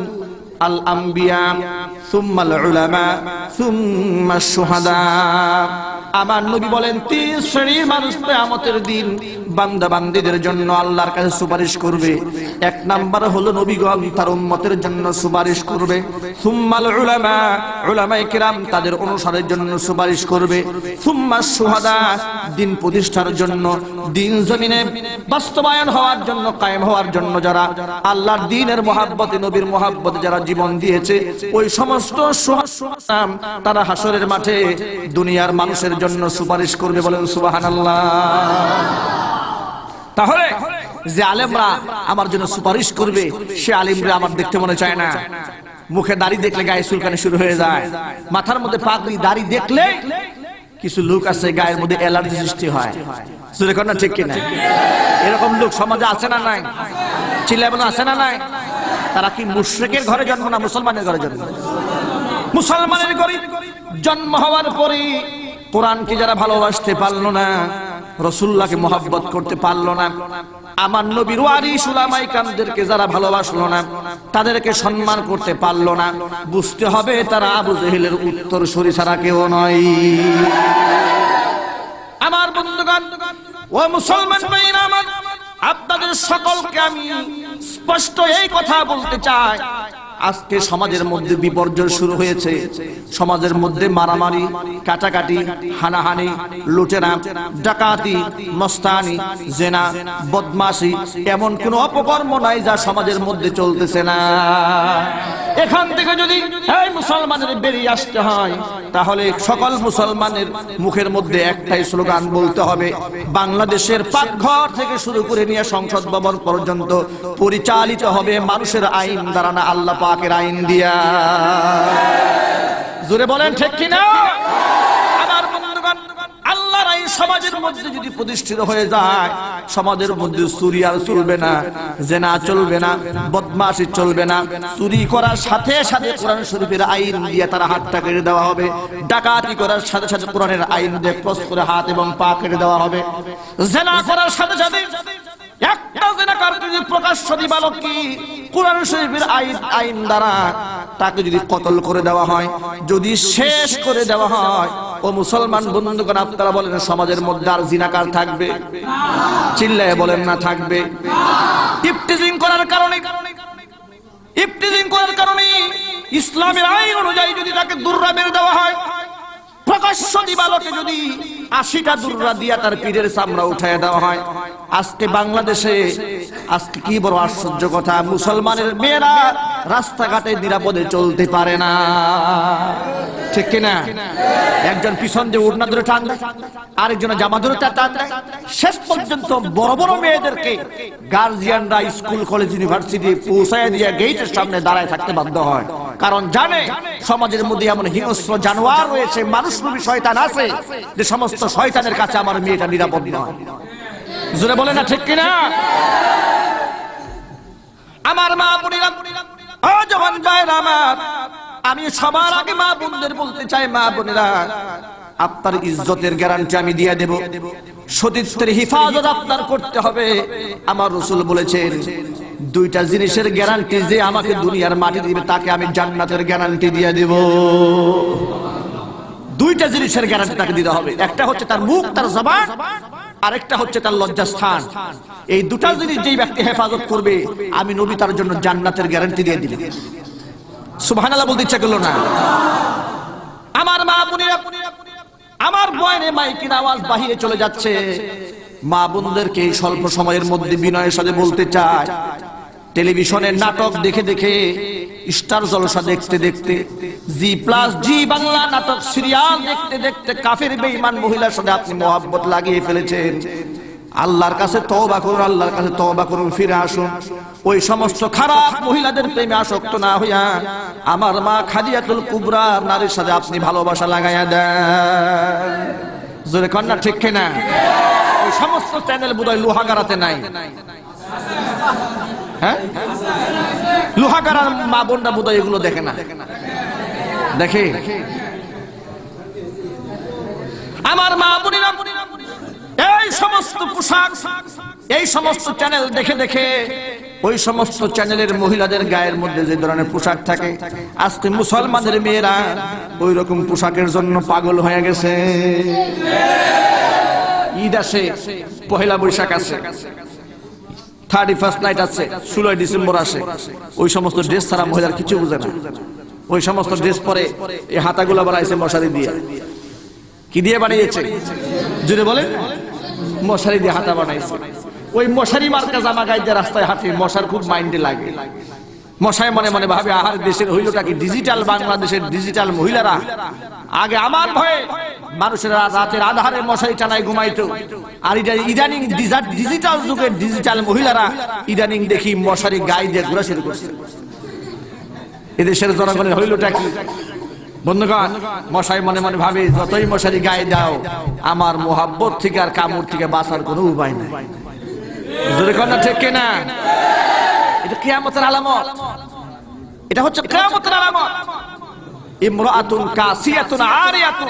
আল আম্বিয়া সুম্মাল উলামা সুম্মাশ শুহাদা। আমার নবী বলেন, তিন শ্রেণীর মানুষ কিয়ামতের দিন বান্দা বান্দীদের জন্য আল্লাহর কাছে সুপারিশ করবে। এক নাম্বার হলো নবীগণ তার উম্মতের জন্য সুপারিশ করবে। সুম্মাল উলামা, উলামায়ে কেরাম তাদের অনুসারের জন্য সুপারিশ করবে। সুম্মাশ শুহাদা, দিন প্রতিষ্ঠার জন্য, দিন জমিনে বাস্তবায়ন হওয়ার জন্য, কায়েম হওয়ার জন্য যারা আল্লাহর দ্বীনের মহব্বতে, নবীর মহব্বতে যারা জীবন দিয়েছে, ওই সমস্ত শুহাদা তারা হাসরের মাঠে দুনিয়ার মানুষের জন্য সুপারিশ করবে। বলেন সুবহানাল্লাহ। তাহলে যে আলেমরা আমার জন্য সুপারিশ করবে, সে আলেমরা আমার দেখতে মনে চায় না। মুখে দাড়ি দেখলে গায়ে চুলকানি শুরু হয়ে যায়, মাথার মধ্যে পাগড়ি, দাড়ি দেখলে কিছু লোক আছে গায়ের মধ্যে অ্যালার্জি সৃষ্টি হয়। জোরে কর না ঠিক কিনা? এরকম লোক সমাজে আছে না নাই? চিল্লাবেন, আছে না নাই? তারা কি মুশরিকের ঘরে জন্ম না মুসলমানের ঘরে জন্ম? মুসলমানের ঘরে জন্ম হওয়ার পরে কোরআনকে যারা ভালোবাসতে পারলো না, রাসূলুল্লাহকে মহব্বত করতে পারলো না, আমার নবীর ওয়ারিস উলামায়ে কেরামদেরকে যারা ভালোবাসলো না, তাদেরকে সম্মান করতে পারলো না, বুঝতে হবে তারা আবু জেহেলের উত্তরসূরি ছাড়া কেউ নয়। আমার বন্ধুগণ, ও মুসলমান ভাইরা আমার, আপনাদের সকলকে আমি স্পষ্ট এই কথা বলতে চাই, আজকে সমাজের মধ্যে বিপর্যয় শুরু হয়েছে। সমাজের মধ্যে মারামারি, কাটাকাটি, হানাহানি, লুটেরা, ডাকাতি, মস্তানি, জেনা, বদমাশি, এমন কোন অপকর্ম নাই যা সমাজের মধ্যে চলতেছে না। এখান থেকে যদি এই মুসলমানের বেরিয়ে আসতে হয়, তাহলে সকল মুসলমানের মুখের মধ্যে একটাই স্লোগান বলতে হবে, বাংলাদেশের পাকঘর থেকে শুরু করে নিয়ে সংসদ ভবন পর্যন্ত পরিচালিত হবে মানুষের আইন দ্বারা না, আল্লাহ পাকের আইন দিয়া। জোরে বলেন ঠিক কিনা? আমার বন্ধুগণ, আল্লাহর আইন সমাজের মধ্যে যদি প্রতিষ্ঠিত হয়ে যায়, সমাজের মধ্যে চুরি আর চলবে না, জেনা চলবে না, বদমাশি চলবে না। চুরি করার সাথে সাথে কোরআন শরীফের আইন দিয়ে তার হাতটা কেটে দেওয়া হবে। ডাকাতি করার সাথে সাথে কোরআনের আইন দিয়ে ক্রস করে হাত এবং পা কেটে দেওয়া হবে। জেনা করার সাথে সাথে একটা জেনাকার যদি প্রকাশ্য দিবালোকে কোরআন শরীফের আইন দ্বারা তাকে যদি কতল করে দেওয়া হয়, যদি শেষ করে দেওয়া হয়, ও মুসলমান বন্ধুগণ আপনারা বলেন সমাজের মধ্যে আর জিনাকার থাকবে? চিল্লায়ে বলেন না থাকবে? ইফতিজিং করার কারণে ইসলামের আইন অনুযায়ী যদি তাকে দুররা মেরে দেওয়া হয়, প্রকাশ্য দিবালোকে যদি 80টা দুররা দিয়া তার পিঠের চামড়া উঠায় দেওয়া হয়। আজকে বাংলাদেশে আজকে কি বড় আশ্চর্য কথা, মুসলমানের মেয়েরা রাস্তাঘাটে নিরাপদে চলতে পারে না, ঠিক কিনা? একজন পিছন দিয়ে উড়না ধরে টান দেয়, আরেকজনের জামা ধরে টান দেয়, শেষ পর্যন্ত বড় বড় মেয়েদেরকে গার্জিয়ানরা স্কুল কলেজ ইউনিভার্সিটি পৌঁছায় দিয়ে গেটের সামনে দাঁড়ায় থাকতে বাধ্য হয়। কারণ জানে সমাজের মধ্যে এমন হিংস্র জানোয়ার রয়েছে, মানুষরূপী শয়তান আছে, যে সমস্ত শয়তানের কাছে আমার মেয়েটা নিরাপদ নয়। জোরে বলে না ঠিক কিনা? আমার মা বোনেরা, ও জওয়ান ভাইরা আমার, আমি সবার আগে মা বোনদের বলতে চাই, মা বোনেরা আপনার ইজ্জতের গ্যারান্টি আমি দিয়ে দেব, সতীত্বের হিফাজত আপনার করতে হবে। আমার রাসূল বলেছেন দুইটা জিনিসের গ্যারান্টি যে আমাকে দুনিয়ার মাটি দিবে তাকে আমি জান্নাতের গ্যারান্টি দিয়ে দেব। দুইটা জিনিসের গ্যারান্টি তাকে দিতে হবে, একটা হচ্ছে তার মুখ, তার জবান, আরেকটা হচ্ছে তার লজ্জাস্থান। এই দুটা জিনিস যেই ব্যক্তি হেফাজত করবে, আমি নবী তার জন্য জান্নাতের গ্যারান্টি দিয়ে দিবেন। সুবহানাল্লাহ বলতে ইচ্ছা করলো না? আমার মা বোনেরা, আমার বয়নে মাইকের আওয়াজ বাহিরে চলে যাচ্ছে, মা বোনদেরকে স্বল্প সময়ের মধ্যে বিনয়ের সাথে বলতে চাই, টেলিভিশনের নাটক দেখে দেখে, স্টার জলসা দেখতে দেখতে, জি বাংলা নাটক সিরিয়াল দেখতে দেখতে কাফের বেঈমান মহিলার সাথে আপনি মোহাব্বত লাগিয়ে ফেলেছেন। আল্লাহর কাছে তওবা করুন, আল্লাহর কাছে তওবা করুন, ফিরে আসুন। ওই সমস্ত খারাপ মহিলাদের প্রেমে আসক্ত না হইয়া আমার মা খাদিজাতুল কুবরা নারীর সাথে আপনি ভালোবাসা লাগাইয়া দেন। জোরে কন্যা ঠিক কিনা? ওই সমস্ত চ্যানেল বোধহয় লোহাগাড়াতে নাই, হ্যাঁ? লোহাগাড়ার মা বোনরা বোধহয় এগুলো দেখে না, দেখে? আমার মা বোনেরা, এই সমস্ত পোশাক, এই সমস্ত চ্যানেল দেখে দেখে ওই সমস্ত চ্যানেলের মহিলাদের গায়ের মধ্যে যে ধরনের পোশাক থাকে, আজকে মুসলমানের মেয়েরা ওই রকম পোশাকের জন্য পাগল হয়ে গেছে। ঈদ আসে, পহেলা বৈশাখ আছে, 31st নাইট আছে, 16 ডিসেম্বর আসে, ওই সমস্ত ড্রেস ছাড়া মহিলার কিছু বুঝে না। ওই সমস্ত ড্রেস পরে এই হাতাগুলো বানাইছে মশারি দিয়ে। কি দিয়ে বানিয়েছে? জুড়ে বলেন? মশারি দিয়ে হাতা বানাইছে। ওই মশারি মার্কা জামা গায়ে দিয়ে রাস্তায় হাঁটে, মশার খুব মাইন্ডে লাগে। মশায় মনে মনে ভাবে, আহার দেশের হইলটা কি ডিজিটাল, বাংলাদেশের ডিজিটাল মহিলারা। আগে আমার ভয়ে মানুষের রাতের আধারে মশারি টানায় ঘুমাইতো, আর ইদানিং ডিজিটাল যুগের ডিজিটাল মহিলারা ইদানিং দেখি মশারি গায়ে দিয়ে ঘোরাঘুরি করছে। এদেশের জনগণের হইলটা কি? বন্ধুগণ, মশাই মনে মনে ভাবে, যতই মশারি গায়ে দাও, আমার মোহাব্বত থেকে আর কামড় থেকে বাঁচার কোনো উপায় নাই। জোরে কন্যা ঠিক কিনা? এটা কিয়ামতের আলামত, এটা হচ্ছে কিয়ামতের আলামত। ইমরাআতুন কাসিয়াতুন আরিয়াতুন,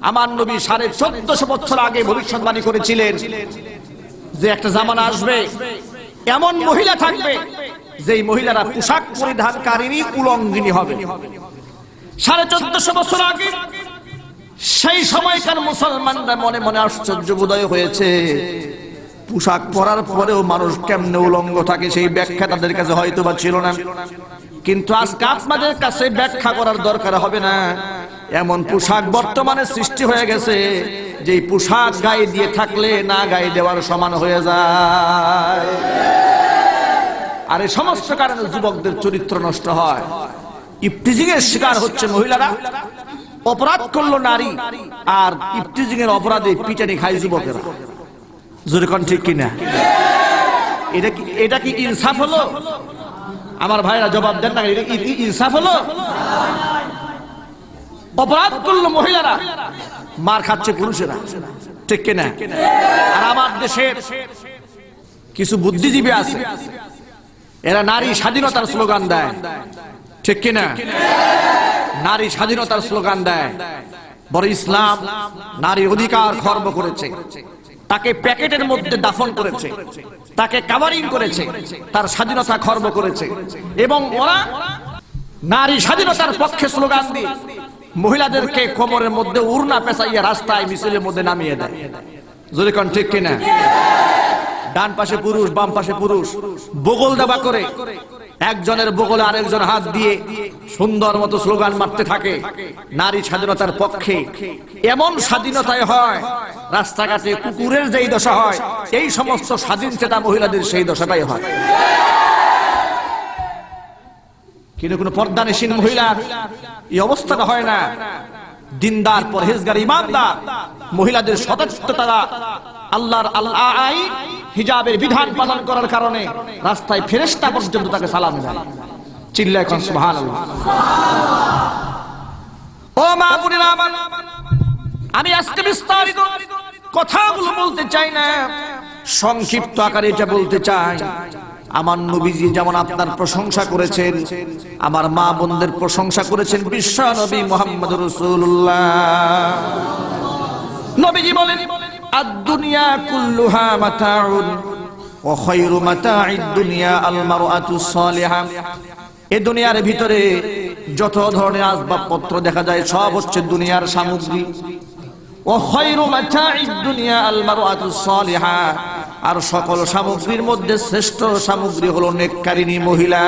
আমার নবী 1450 বছর আগে ভবিষ্যৎবাণী করেছিলেন যে একটা জামানা আসবে, এমন মহিলা থাকবে যেই মহিলারা পোশাক পরিধানকারিনী উলঙ্গিনী হবে। 1450 বছর আগে সেই সময়কার মুসলমানরা মনে মনে আশ্চর্য বোধ হয়েছে, পোশাক পরার পরেও মানুষ কেমনে উলঙ্গ থাকে সেই ব্যাখ্যা তাদের কাছে হয়তো বা ছিল না। কিন্তু আজকে আপনাদের কাছে ব্যাখ্যা করার দরকার হবে না, এমন পোশাক বর্তমানে সৃষ্টি হয়ে গেছে যে পোশাক গায়ে দিয়ে থাকলে না গায়ে দেওয়ার সমান হয়ে যায়। আর এই সমস্ত কারণে যুবকদের চরিত্র নষ্ট হয়, ইফতিজিং এর শিকার হচ্ছে মহিলারা। অপরাধ করলো নারী, আর ইফতিজিং এর অপরাধে পিটানি খায় যুবকেরা। জোরে কোন ঠিক কিনা? এটা কি ইনসাফ হলো? আমার ভাইরা জবাব দেন না, এটা ইনসাফ হলো? অপরাধ করলো মহিলারা, মার খাচ্ছে পুরুষেরা। ঠিক কিনা? আর আমার দেশের কিছু বুদ্ধিজীবী আছে, এরা নারী স্বাধীনতার স্লোগান দেয়, ঠিক কিনা? নারী স্বাধীনতার স্লোগান দেয়। বড় ইসলাম নারী অধিকার খর্ব করেছে, তাকে প্যাকেটের মধ্যে দাফন করেছে, তাকে কাভারিং করেছে, তার স্বাধীনতা খর্ব করেছে। এবং ওরা নারী স্বাধীনতার পক্ষে স্লোগান দিয়ে মহিলাদেরকে কোমরের মধ্যে উড়না পেঁচাইয়া রাস্তায় মিছিলের মধ্যে নামিয়ে দেয়। যদি কোন ঠিক কিনা? ডান পাশে পুরুষ, বাম পাশে পুরুষ, বগল দাবা করে একজনের বগলে আরেকজন হাত দিয়ে সুন্দর মতো স্লোগান মারতে থাকে নারী স্বাধীনতার পক্ষে। এমন স্বাধীনতায় হয় রাস্তাঘাটে কুকুরের যেই দশা হয়, এই সমস্ত স্বাধীন চেতা মহিলাদের সেই দশাটাই হয়। কিন্তু কোন পর্দানিসীন মহিলার এই অবস্থাটা হয় না। দিনদার, পরহেজগার, ইমানদার মহিলাদের সতর্কতা, আল্লাহর আইন হিজাবের বিধান পালন করার কারণে রাস্তায় ফেরেশতা পর্যন্ত তাকে সালাম দেয়। চিল্লায় এখন সুবহানাল্লাহ। ও মা বোনেরা আমার, আমি আজকে বিস্তারিত কথাগুলো বলতে চাই না, সংক্ষিপ্ত আকারে এটা বলতে চাই। আমার নবীজি যেমন আপনার প্রশংসা করেছেন, আমার মা বোনদের প্রশংসা করেছেন বিশ্ব নবী মুহাম্মদুর রাসূলুল্লাহ। নবীজি বলেন, আদ-দুনিয়া কুল্লুহা মাতাউন ওয়া খায়রু মাতা'id দুনিয়া আল মারআতুস সালিহা। এই দুনিয়ার ভিতরে যত ধরনের আসবাবপত্র দেখা যায় সব হচ্ছে দুনিয়ার সামগ্রী। ওয়া খায়রু মাতা'id দুনিয়া আল মারআতুস সালিহা, আর সকল সামগ্রীর মধ্যে শ্রেষ্ঠ সামগ্রী হলো নেককারিনী মহিলা।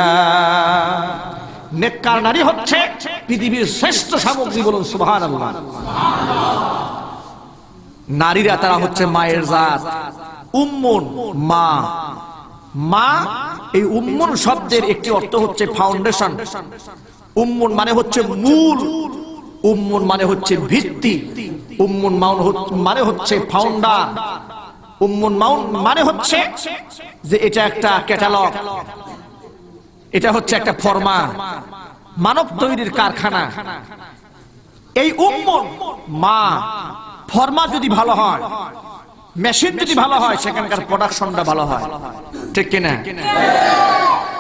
নেককার নারী হচ্ছে পৃথিবীর শ্রেষ্ঠ সামগ্রী, বলুন সুবহানাল্লাহ। নারীরা তারা হচ্ছে মায়ের জাত, উম্মুন, মা। মা, এই উম্মুন শব্দের একটি অর্থ হচ্ছে ফাউন্ডেশন। উম্মুন মানে হচ্ছে মূল, উম্মুন মানে হচ্ছে ভিত্তি, উম্মুন মানে হচ্ছে ফাউন্ডার, উম্মুন মানে হচ্ছে যে এটা একটা ক্যাটালগ, এটা হচ্ছে একটা ফরমান, মানব তৈরির কারখানা। এই উম্মুন মা, ফরমা যদি ভালো হয়, মেশিন যদি ভালো হয়, সেখানকার প্রোডাকশনটা ভালো হয়, ঠিক কিনা?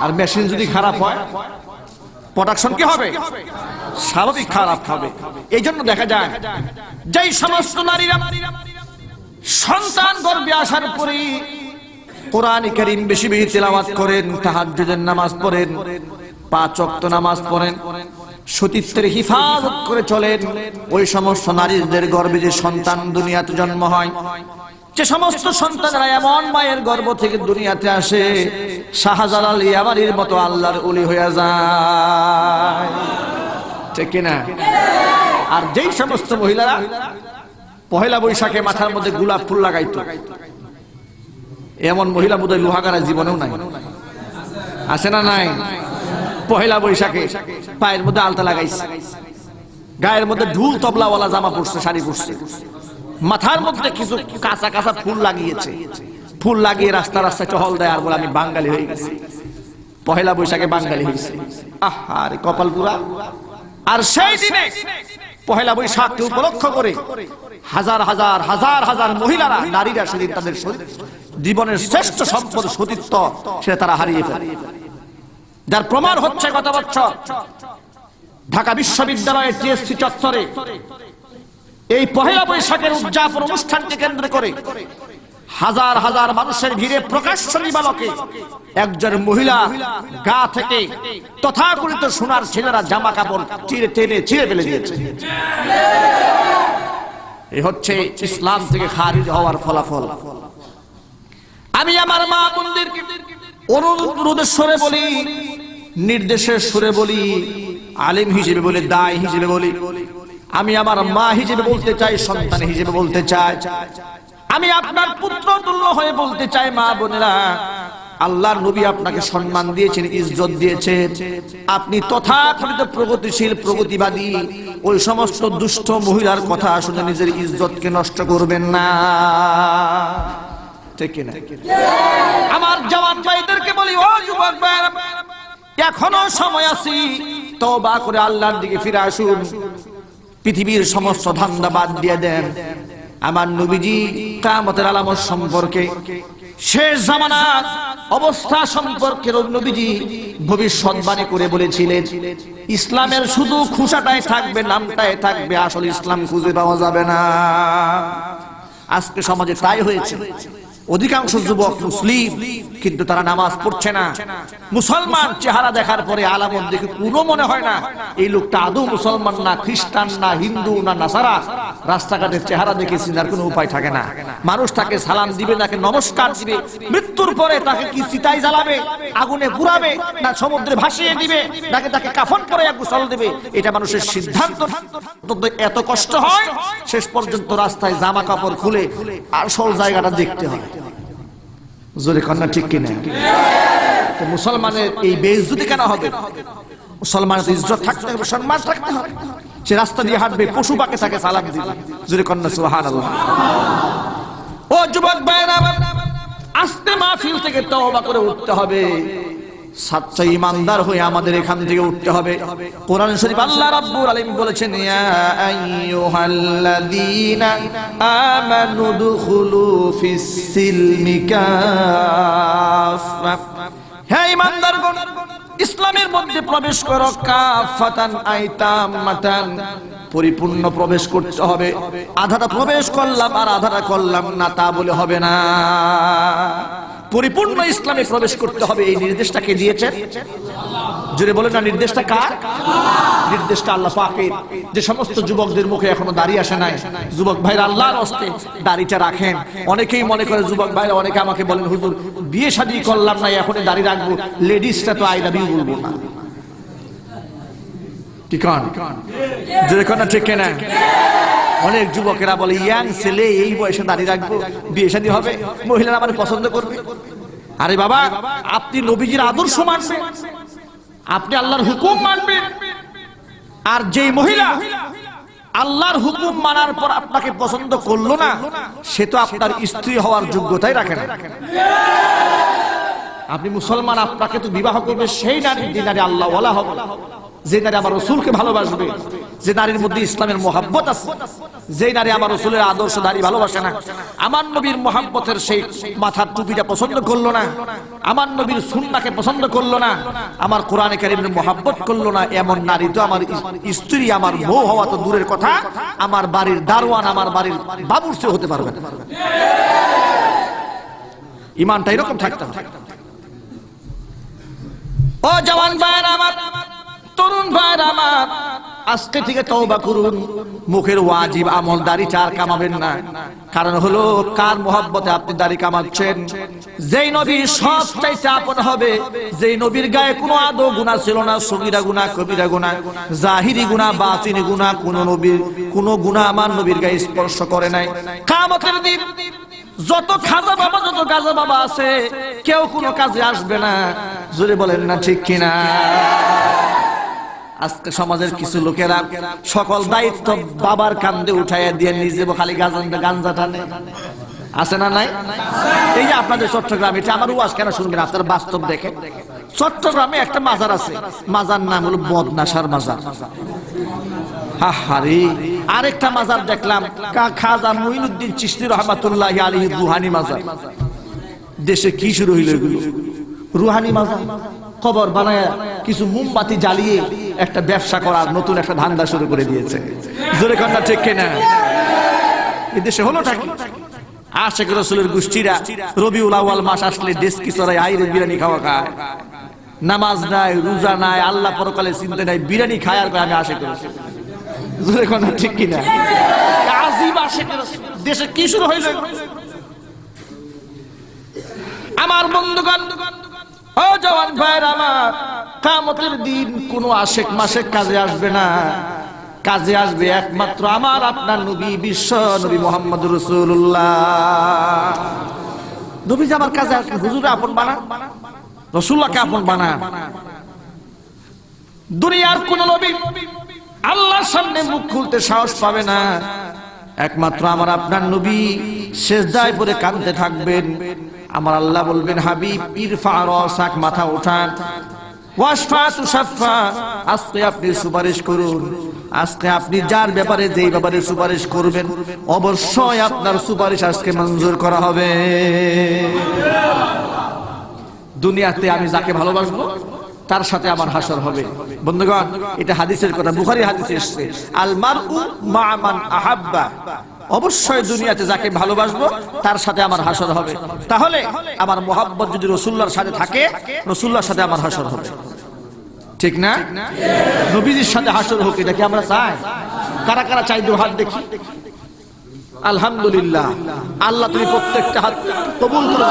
আর মেশিন যদি খারাপ হয়, প্রোডাকশন কি হবে? স্বাভাবিক খারাপ হবে। এই জন্য দেখা যায় যেই সমস্ত নারীরা সন্তান গর্ভে আসার পরে কোরআন কারীম বেশি বেশি তেলাওয়াত করেন, তাহাজ্জুদের নামাজ পড়েন, 5 ওয়াক্ত নামাজ পড়েন, সতীত্বের হিফাজত করে চলেন, ওই সমস্ত নারীদের গর্ভে যে সন্তান দুনিয়াতে জন্ম হয়, যে সমস্ত সন্তানরা এমন মায়ের গর্ভ থেকে দুনিয়াতে আসে, শাহজালাল ইয়ামানির মতো আল্লাহর ওলি হয়ে যায়, ঠিক কিনা? আর যেই সমস্ত মহিলারা পহেলা বৈশাখে মাথার মধ্যে গোলাপ ফুল লাগাইতো, এমন মহিলা বোধহয় লোহাগাড়া জীবনেও নাই। আছে না নাই? পহেলা বৈশাখে পায়ের মধ্যে আলতা লাগাইছে, গায়ের মধ্যে ঢুল তবলাওয়ালা জামা পরছে, শাড়ি পরছে, মাথার মধ্যে কিছু কাঁচা কাঁচা ফুল লাগিয়েছে, ফুল লাগিয়ে রাস্তা রাস্তায় টহল দেয় আর বলে আমি বাঙালি হয়ে গেছি, পহেলা বৈশাখে বাঙালি হয়েছে। আরে কপাল পুরা। আর সেই দিনে পহেলা বৈশাখকে উপলক্ষ করে হাজার হাজার হাজার হাজার মহিলারা, নারীরা সেদিন তাদের জীবনের শ্রেষ্ঠ সম্পদ সতীত্ব সেটা তারা হারিয়ে ফেলে। যার প্রমাণ হচ্ছে গত বছর ঢাকা বিশ্ববিদ্যালয়ের টিএসসি চত্বরে এই পহেলা বৈশাখের উদযাপন অনুষ্ঠানকে কেন্দ্র করে হাজার হাজার মানুষের ভিড়ে প্রকাশ্য দিবালোকে একজন মহিলা গা থেকে তথাকথিত সোনার ছেলেরা জামা কাপড় টেনে ছিঁড়ে ফেলে দিয়েছে। এই হচ্ছে ইসলাম থেকে খারিজ হওয়ার ফলাফল। আমি আমার মা বোনদেরকে অনুরোধের সুরে বলি, নির্দেশের সুরে বলি, আলেম হিসেবে বলি, দায় হিসেবে বলি, আমি আমার মা হিসেবে বলতে চাই, সন্তান হিসেবে বলতে চাই, আমি আপনার পুত্র তুল্য হয়ে বলতে চাই, মা বোনেরা, আল্লাহর নবী আপনাকে সম্মান দিয়েছেন, ইজ্জত দিয়েছেন। আপনি তথাকথিত প্রগতিশীল, প্রগতিবাদী ওই সমস্ত দুষ্ট মহিলার কথা শুনে নিজের ইজ্জতকে নষ্ট করবেন না, ঠিক কিনা? আমার জওয়ান ভাইদেরকে বলি, ও যুবক ভাইরা, এখনো সময় আছে, তওবা করে আল্লাহর দিকে ফিরে আসুন, পৃথিবীর সমস্ত ধান্দা বাদ দিয়ে দেন, আমার নবীজি কিয়ামতের আলামত সম্পর্কে, শেষ জামানার অবস্থা সম্পর্কে নবীজি ভবিষ্যৎবাণী করে বলেছিলেন, ইসলামের শুধু খুশাটাই থাকবে, নামটাই থাকবে, আসলে ইসলাম খুঁজে পাওয়া যাবে না। আজকে সমাজে তাই হয়েছে। অধিকাংশ যুবক মুসলিম, কিন্তু তারা নামাজ পড়ছে না। মুসলমান চেহারা দেখার পরে আলামত দেখে কোনো মনে হয় না এই লোকটা আদৌ মুসলমান না, খ্রিস্টান না, হিন্দু না, নাসারা। রাস্তাঘাটের চেহারা দেখে চিনার কোনো উপায় থাকে না। মানুষ তাকে সালাম দিবে, তাকে নমস্কার দিবে, মৃত্যুর পরে তাকে কি চিতায় জ্বালাবে, আগুনে পুড়াবে, না সমুদ্রে ভাসিয়ে দিবে, নাকি তাকে কাফন পরে গোসল দেবে, এটা মানুষের সিদ্ধান্ত। এত কষ্ট হয়, শেষ পর্যন্ত রাস্তায় জামা কাপড় খুলে আসল জায়গাটা দেখতে হয়। জোরে কন্যা ঠিক কিনা? তো মুসলমানের এই বেইজ্জতি কেন হবে? মুসলমানের ইজ্জত থাকতে হবে, সম্মান থাকতে হবে। সে রাস্তা দিয়ে হাঁটবে, পশু পাখি তাকে সালাম দিবে। জোরে কন্যা সুবহানাল্লাহ। ও যুবক ভাইরা, আস্তে মাহফিল থেকে তওবা করে উঠতে হবে। সচ্চা ঈমানদার হয়ে আমাদের এখান থেকে উঠতে হবে। কোরআন শরীফ আল্লাহ রাব্বুল আলামিন বলেছেন, ইয়া আইয়ুহাল্লাযীনা আমানু দুখুলু ফিস সিলমি কাফা, হে ঈমানদারগণ, ইসলামের মধ্যে প্রবেশ করো, কাফাতান আই তাম্মাতান, পরিপূর্ণ প্রবেশ করতে হবে। আধাটা প্রবেশ করলাম আর আধাটা করলাম না, তা বলে হবে না। পরিপূর্ণ ইসলামে প্রবেশ করতে হবে। এই নির্দেশটা কে দিয়েছেন? জোরে বলেন না, নির্দেশটা কার? নির্দেশটা আল্লাহ পাকের। যে সমস্ত যুবকদের মুখে এখনো দাড়ি আসে নাই, যুবক ভাইরা আল্লাহর হস্তে দাড়িটা রাখেন। অনেকেই মনে করে, যুবক ভাইরা অনেকে আমাকে বলেন, হুজুর বিয়ে শাদী করলাম না, এখনই দাড়ি রাখবো, লেডিসটা তো আই লাভ ইউ বলবো না। ঠিক জোরে কোন ঠিক না? অনেক যুবকেরা বলে, ইয়াং ছেলে এই বয়সে দাঁড়িয়ে রাখবো, বিয়ে শাদী হবে, মহিলারা আমার পছন্দ করবে। আরে বাবা, আপনি নবীজির আদর্শ মানবেন, আপনি আল্লাহর হুকুম মানবেন। আর যেই মহিলা আল্লাহর হুকুম মানার পর আপনাকে পছন্দ করলো না, সে তো আপনার স্ত্রী হওয়ার যোগ্যতাই রাখে না। আপনি মুসলমান, আপনাকে তো বিবাহ করবে সেই নারী, যে নারী আল্লাহ ওয়ালা হবে, যে নারী আমার রাসূলকে ভালোবাসবে, যে নারীর মধ্যে ইসলামের মহব্বত আছে, যে নারী আমার রাসূলের আদর্শধারী ভালোবাসে না, আমার নবীর মহব্বতের সেই মাথার টুপিটা পছন্দ করলো না, আমার নবীর সুন্নাহকে পছন্দ করলো না, আমার কোরআনে কারীমের মহব্বত করলো না, এমন নারী তো আমার স্ত্রী, আমার বউ হওয়া তো দূরের কথা, আমার বাড়ির দারোয়ান, আমার বাড়ির বাবুর্চি হতে পারবে না। ঈমানটা এরকম থাকতে হবে। ও জওয়ান ভাইরা আমার, তরুণ ভাইরা আমার, আজকে থেকে তওবা করুন। মুখের ওয়াজিব আমল দাড়ি চার কামাবেন না। কারণ হলো, কার মহব্বতে আপনি দাড়ি কামাচ্ছেন? যেই নবী সবচাইতে আপন হবে, যেই নবীর গায়ে কোনো আদৌ গুনাহ ছিল না, সগীরা গুনাহ, কবিরা গুনাহ, জাহিরি গুনাহ, বাতিনি গুনাহ, কোন নবীর কোনো গুনাহ আমার নবীর গায়ে স্পর্শ করে নাই। কিয়ামতের দিন যত খাজা বাবা, যত গাজা বাবা আছে, কেউ কোনো কাজে আসবে না। জোরে বলেন না ঠিক কিনা? আজকে সমাজের কিছু লোকেরা সকল দায়িত্ব বাবার কাঁধে উঠাইয়া দিয়ে নিজে খালি গাঞ্জা টানে। আছে না নাই? এই যে আপনাদের চট্টগ্রাম, এটা আমার ওয়াজ কেন শুনবেন, আপনারা বাস্তব দেখে। চট্টগ্রামে একটা মাজার আছে, মাজার নাম হলো বদনাশার মাজার। হাহারে, আরেকটা মাজার দেখলাম, খাজা মুঈনুদ্দিন চিশতি রাহমাতুল্লাহি আলাইহি রুহানি মাজার। দেশে কি শুরু হইল এগুলো? রুহানি মাজার, কবর বানায় কিছু মোমবাতি জ্বালিয়ে একটা ব্যবসা করার নতুন একটা ধান্দা শুরু করে দিয়েছে। জোরে কথা ঠিক কিনা? এই দেশে হলোটা কি? আশিক রাসূলের গোষ্ঠীরা রবিউল আউয়াল মাস আসলে ডেস্কি চড়ায় আইরে বিরিয়ানি খাওয়া খায়, নামাজ নাই, রোজা নাই, আল্লাহ পরকালে চিন্তা নাই, বিরিয়ানি খায় আর আমি আশিক রাসূল। জোরে কথা ঠিক কিনা? আজীব আশিক রাসূল। দেশে কি শুরু হইল? আমার বন্ধুগণ, ও জওয়ান ভাইরা আমার, কিয়ামতের দিন কোন আশিক মাশিক কাজে আসবে না। কাজে আসবে একমাত্র আমার আপনার নবী, বিশ্ব নবী মুহাম্মদুর রাসূলুল্লাহ। নবী যে আমার কাজে আসবে, হুজুরে আপন বানান, রাসূলুল্লাহকে আপন বানান। দুনিয়ার কোন নবী আল্লাহর সামনে মুখ খুলতে সাহস পাবে না। একমাত্র আমার আপনার নবী সিজদায় পড়ে কাঁদতে থাকবেন। আমার আল্লাহ বলবেন, হাবিব ইরফা রাসাক, মাথা উঠান। ওয়াশফা তুশাফা, আজকে আপনি সুপারিশ করুন। আজকে আপনি যার ব্যাপারে যেই ব্যাপারে সুপারিশ করবেন অবশ্যই আপনার সুপারিশ আজকে মঞ্জুর করা হবে। দুনিয়াতে আমি যাকে ভালোবাসবো তার সাথে আমার হাসর হবে। বন্ধুগণ, এটা হাদিসের কথা, বুখারী হাদিসে এসেছে, আল মারউ মা মান আহাব্বা। অবশ্যই দুনিয়াতে যাকে ভালোবাসবো তার সাথে আমার হাসর হবে। তাহলে আমার মোহাব্বত যদি রাসূলুল্লাহর সাথে থাকে, রাসূলুল্লাহর সাথে আমার হাসর হবে, ঠিক না? নবীজির সাথে হাসর হোক, এটা কি আমরা চাই? কারা কারা চাই? দু হাত দেখি। আলহামদুলিল্লাহ। আল্লাহ তুমি প্রত্যেকটা হাত কবুল করো।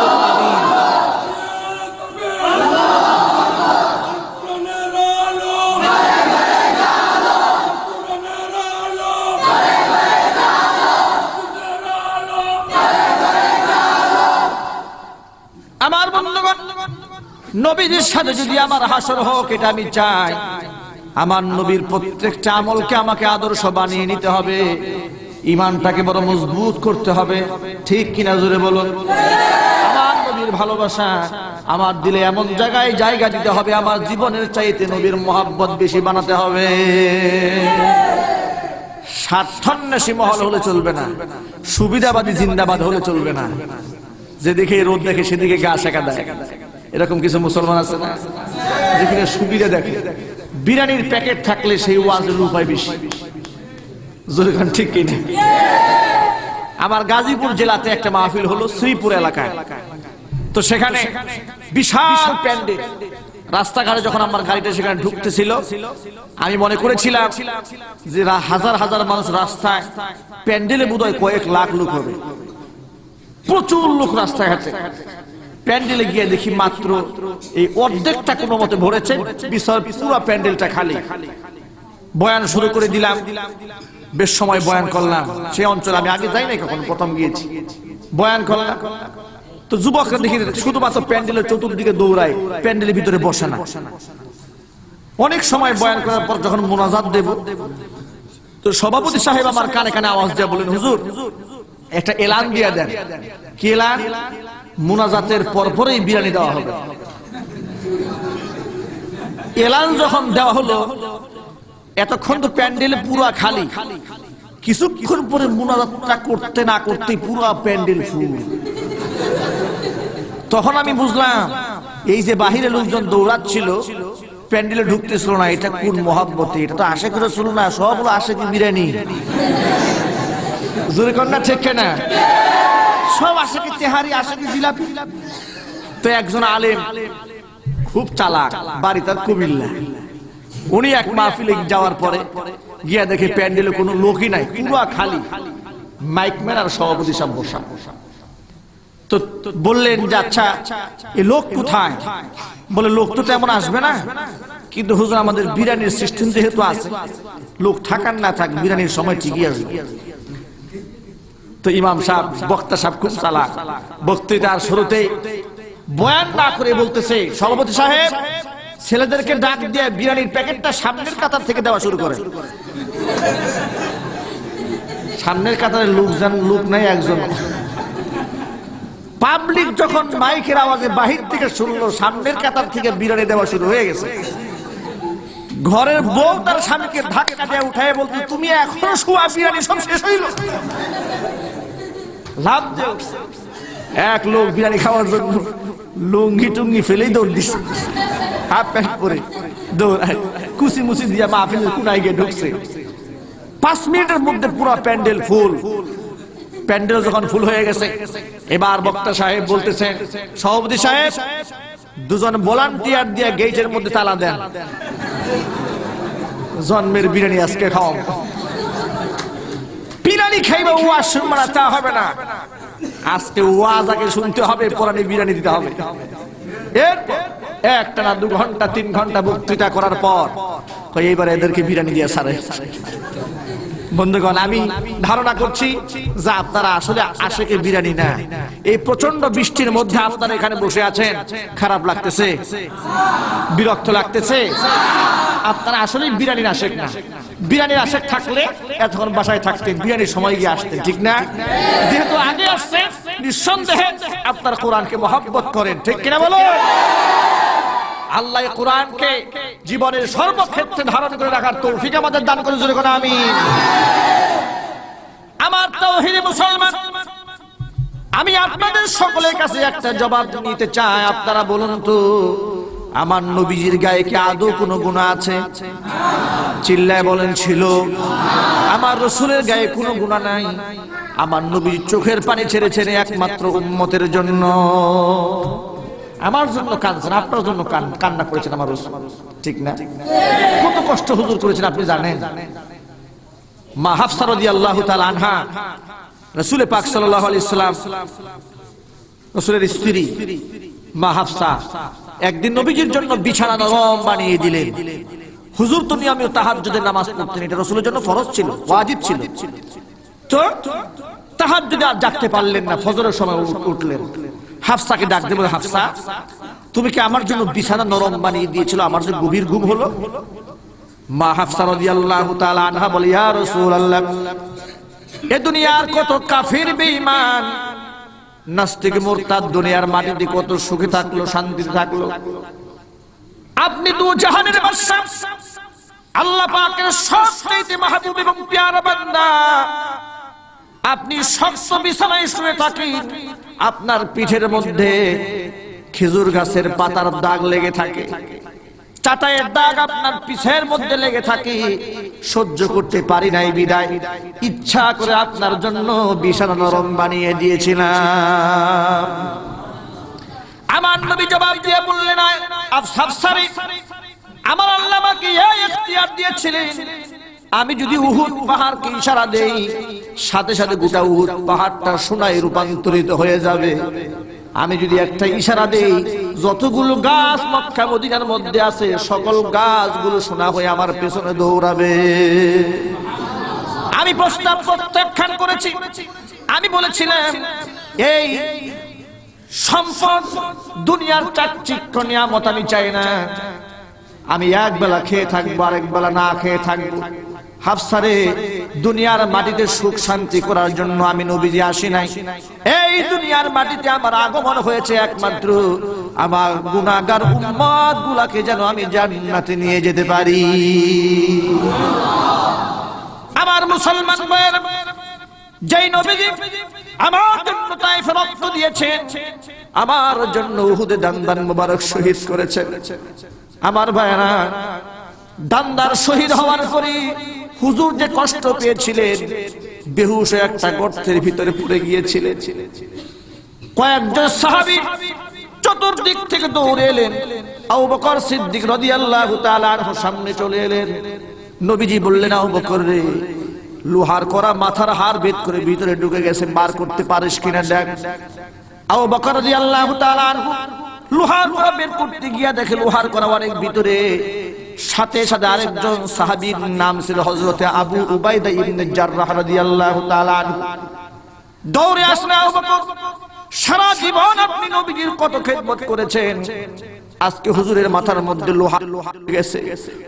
আমার বন্ধুগণ, নবীর সাথে যদি আমার হাসর হোক, এটা আমি চাই। আমার নবীর প্রত্যেকটা আমলকে আমাকে আদর্শ বানিয়ে নিতে হবে, ঈমানটাকে বড় মজবুত করতে হবে, ঠিক কিনা জোরে বলুন। আমার নবীর ভালোবাসা আমার দিলে এমন জায়গায় জায়গা দিতে হবে, আমার জীবনের চাইতে নবীর মোহাব্বত বেশি বানাতে হবে। স্বার্থান্বেষী মহল হলে চলবে না, সুবিধাবাদী জিন্দাবাদ হলে চলবে না। যেদিকে রোদ দেখে সেদিকে গা শেখা দেয়, এরকম কিছু মুসলমান আছে না, যেখানে সুবিধা দেখে। বিরিয়ানির প্যাকেট থাকলে সেই ওয়াজের উপায় বেশি, ঠিক কিনা? আমার গাজীপুর জেলাতে একটা মাহফিল হলো শ্রীপুর এলাকায়। তো সেখানে বিশাল প্যান্ডেল, রাস্তাঘাটে যখন আমার গাড়িটা সেখানে ঢুকতেছিল আমি মনে করেছিলাম যে হাজার হাজার মানুষ রাস্তায়, প্যান্ডেলে বোধহয় কয়েক লাখ লোক হবে, প্রচুর লোক রাস্তায় হাঁটে। প্যান্ডেলে গিয়ে দেখি মাত্র এই অর্ধেকটা কোনো মতে ভরেছে, বিশাল পুরো প্যান্ডেলটা খালি। বয়ান শুরু করে দিলাম, বেশ সময় বয়ান করলাম। সেই অঞ্চলে আমি আগে যাই নাই, কখন প্রথম গিয়েছি। বয়ান করলাম তো যুবকরা দেখি শুধুমাত্র প্যান্ডেলের চতুর্দিকে দৌড়ায়, প্যান্ডেলের ভিতরে বসে না। অনেক সময় বয়ান করার পর যখন মোনাজাত দেব, তো সভাপতি সাহেব আমার কানে কানে আওয়াজ দিয়ে বলেন, হুজুর একটা এলান দিয়ে দেন। কি এলান? মুনাজাতের পরপরই বিরিয়ানি দেওয়া হবে। এলান যখন দেওয়া হলো, এতক্ষণ তো প্যান্ডেল পুরো খালি, কিছুক্ষণ পরে মুনাজাতটা করতে না করতে পুরো প্যান্ডেল ফুল। তখন আমি বুঝলাম এই যে বাহিরে লোকজন দৌড়াচ্ছিল, প্যান্ডেলে ঢুকতেছিল না, এটা কোন মহব্বতে? এটা তো আশিক রাসূল না, সব হলো আশিক বিরিয়ানি। জোরে কন্যা ঠিক না? সব আশিকি তেহারি, আশিকি জিলাপি। তো একজন আলেম খুব চালাক, বাড়ি তার কুমিল্লা, উনি এক মাহফিলে যাওয়ার পরে গিয়া দেখে প্যান্ডেলে কোনো লোকই নাই, পুরো খালি, মাইকম্যান আর সভাপতি সব বসা। তো বললেন যে আচ্ছা এই লোক কোথায়? বলে লোক তো তেমন আসবে না, কিন্তু হুজুর আমাদের বিরিয়ানির সিস্টেম যেহেতু আছে, লোক থাকার না থাক বিরিয়ানির সময় ঠিকই আসবে। তো ইমাম সাহেব, বক্তা সাহেব খুব চালাক, বক্তৃতার শুরুতেই বয়ান না করে বলতেছে, সভাপতি সাহেব ছেলেদেরকে ডাক দিয়ে বিরিয়ানির প্যাকেটটা সামনের কাতার থেকে দেওয়া শুরু করে। সামনের কাতারে লোক নাই একজন। পাবলিক যখন মাইকের আওয়াজে বাহির থেকে শুনলো সামনের কাতার থেকে বিরিয়ানি দেওয়া শুরু হয়ে গেছে, ঘরের বউ তার স্বামীকে ধাক্কা দিয়ে উঠায় বলতে, তুমি এখনো শোয়া, বিরিয়ানি সব শেষ হইল। লাভ দিয়ে এক লোক বিরিয়ানি খাওয়ার জন্য লুঙ্গি টুঙ্গি ফেলেই দৌড় দিচ্ছে, হাফ প্যান্ট পরে দৌড়ায়, কুচি মুচি দিয়ে মাহফিলের কোনায় গিয়ে ঢুকছে। 5 মিনিটের মধ্যে পুরো প্যান্ডেল ফুল। প্যান্ডেল যখন ফুল হয়ে গেছে, এবার বক্তা সাহেব বলতেছেন, সভাপতি সাহেব দুজন ভলান্টিয়ার দিয়ে গেটের মধ্যে তালা দেন, জন্মের বিরিয়ানি আজকে খাও। বিরিয়ানি খাইবে, ওয়াজ শুনবে না তা হবে না, আজকে ওয়াজ আগে শুনতে হবে, পরে বিরিয়ানি দিতে হবে। এরপর একটানা 2 ঘন্টা 3 ঘন্টা বক্তৃতা করার পর এইবার এদেরকে বিরিয়ানি দিয়ে ছাড়ে। বন্ধুগণ, আমি ধারণা করছি যে আপনারা আসলে আশিকে বিরিয়ানি না। এই প্রচন্ড বৃষ্টির মধ্যে আপনারা এখানে বসে আছেন, খারাপ লাগতেছে, বিরক্ত লাগতেছে? আপনারা আসলে বিরিয়ানির আশিক না। বিরিয়ানির আশিক থাকলে এতক্ষণ বাসায় থাকতেন, বিরিয়ানির সময় গিয়ে আসতেন, ঠিক না? যেহেতু আগে আসছেন, নিঃসন্দেহে আপনার কোরআনকে মহব্বত করেন, ঠিক কিনা বলো? আল্লাহ কোরআনকে জীবনের সর্বক্ষেত্রে ধারণ করে রাখার তৌফিক আমাদের দান করে, জোরে করে আমিন। আমার তাওহীদি মুসলমান, আমি আপনাদের সকলের কাছে একটা জবাব নিতে চাই। আপনারা বলুন তো, আমার নবীজির গায়ে কি আদৌ কোনো গুনাহ আছে? চিল্লায় বলেন ছিল। আমার রাসূলের গায়ে কোনো গুনাহ নাই। আমার নবীর চোখের পানি ছেড়ে ছেড়ে একমাত্র উম্মতের জন্য, আমার জন্য কাঁদছেন, আপনার জন্য কান্না করেছেন আমার রাসূল, ঠিক না? কত কষ্ট হুজুর করেছেন আপনি জানেন। মা হাফসা রাদিয়াল্লাহু তাআলা আনহা, রাসূল পাক সাল্লাল্লাহু আলাইহি সাল্লাম, রাসূলের স্ত্রী মা হাফসা একদিন নবীজির জন্য বিছানা নরম বানিয়ে দিলেন। হুজুর তো নিয়মিত তাহাজ্জুদের নামাজ পড়তেন, এটা রাসূলের জন্য ফরজ ছিল, ওয়াজিব ছিল। তো তাহাজ্জুদে আর জাগতে পারলেন না, ফজরের সময় উঠলেন। হাফসাকে ডাক দিয়ে বলে, হাফসা তুমি কি আমার জন্য বিছানা নরম বানিয়ে দিয়েছিল, আমার যে গভীর ঘুম হলো? মা হাফসা রাদিয়াল্লাহু তাআলা আনহা বলে, ইয়া রাসূলুল্লাহ, এ দুনিয়ার কত কাফির বেঈমান নাস্তিক মুরতাদ দুনিয়ার মাটিতে কত সুখে থাকলো, শান্তিতে থাকলো, আপনি দু জাহানের বাদশা, আল্লাহ পাকের সবচেয়ে মাহবুব এবং প্যারা বান্দা, আপনি শক্ত বিছানায় শুয়ে থাকেন, আপনার পিঠের মধ্যে খেজুর গাছের পাতার দাগ লেগে থাকে, চাটাইয়ের দাগ আপনার পিঠের মধ্যে লেগে থাকে, সহ্য করতে পারি নাই বিদায় ইচ্ছা করে আপনার জন্য বিছানা নরম বানিয়ে দিয়েছিলাম। আমার নবী জবাব দিয়ে বললেন, আফসারি, আমার আল্লাহ আমাকে এই ইখতিয়ার দিয়েছিলেন, আমি যদি উহুদ পাহাড়কে ইশারা দেই, সাথে সাথে গোটা উহুদ পাহাড়টা সোনায় রূপান্তরিত হয়ে যাবে। আমি যদি একটা ইশারা দেই, যতগুলো গাছ মক্কা মদিনার মধ্যে আছে সকল গাছগুলো সোনা হয়ে আমার পেছনে দৌড়াবে। আমি প্রস্তাব প্রত্যাখ্যান করেছি। আমি বলেছিলাম, এই সম্পদ দুনিয়ার চাকচিক্য নিয়ামত আমি চাই না, আমি এক বেলা খেয়ে থাকবো, আরেক বেলা না খেয়ে থাকবো। হাফসারে, দুনিয়ার মাটিতে সুখ শান্তি করার জন্য আমি নবীজি আসি নাই। এই দুনিয়ার মাটিতে আমার আগমন হয়েছে একমাত্র আমার গুনাহগার উম্মত গুলাকে যেন আমি জান্নাতে নিয়ে যেতে পারি। আমার মুসলমান ভাইরা, যেই নবীজি আমার জন্য তায়েফে রক্ত দিয়েছেন, আমার জন্য উহুদে দান্দান মুবারক শহীদ করেছেন, আমার ভাইরা দান্দার শহীদ হওয়ার পরে হুজুর যে কষ্ট পেয়েছিলেন, বেহুশ একটা গর্তের ভিতরে পড়ে গিয়েছিলেন। কয়েকজন সাহাবী চতুর্দিক থেকে দৌড়ে এলেন, আবু বকর সিদ্দিক রাদিয়াল্লাহু তাআলা আনহু সামনে চলে এলেন। নবীজি বললেন, আবু বকর রে, লোহার করা মাথার হাড় বেদ করে ভিতরে ঢুকে গেছে, বার করতে পারিস কিনা দেখ। আবু বকর রাদিয়াল্লাহু তাআলা আনহু লোহার করা বের করতে গিয়া দেখে লোহার করা অনেক ভিতরে। সাথে সাথে আরেকজন সাহাবীর নাম ছিল হযরতে আবু উবাইদা ইবনে জাররাহ রাদিয়াল্লাহু তাআলা আনহু। দৌড়ে আসলেন, আবু বকর, সারা জীবন আপনি নবীজির কত খেদমত করেছেন, আজকে হুজুরের মাথার মধ্যে লোহা গেছে,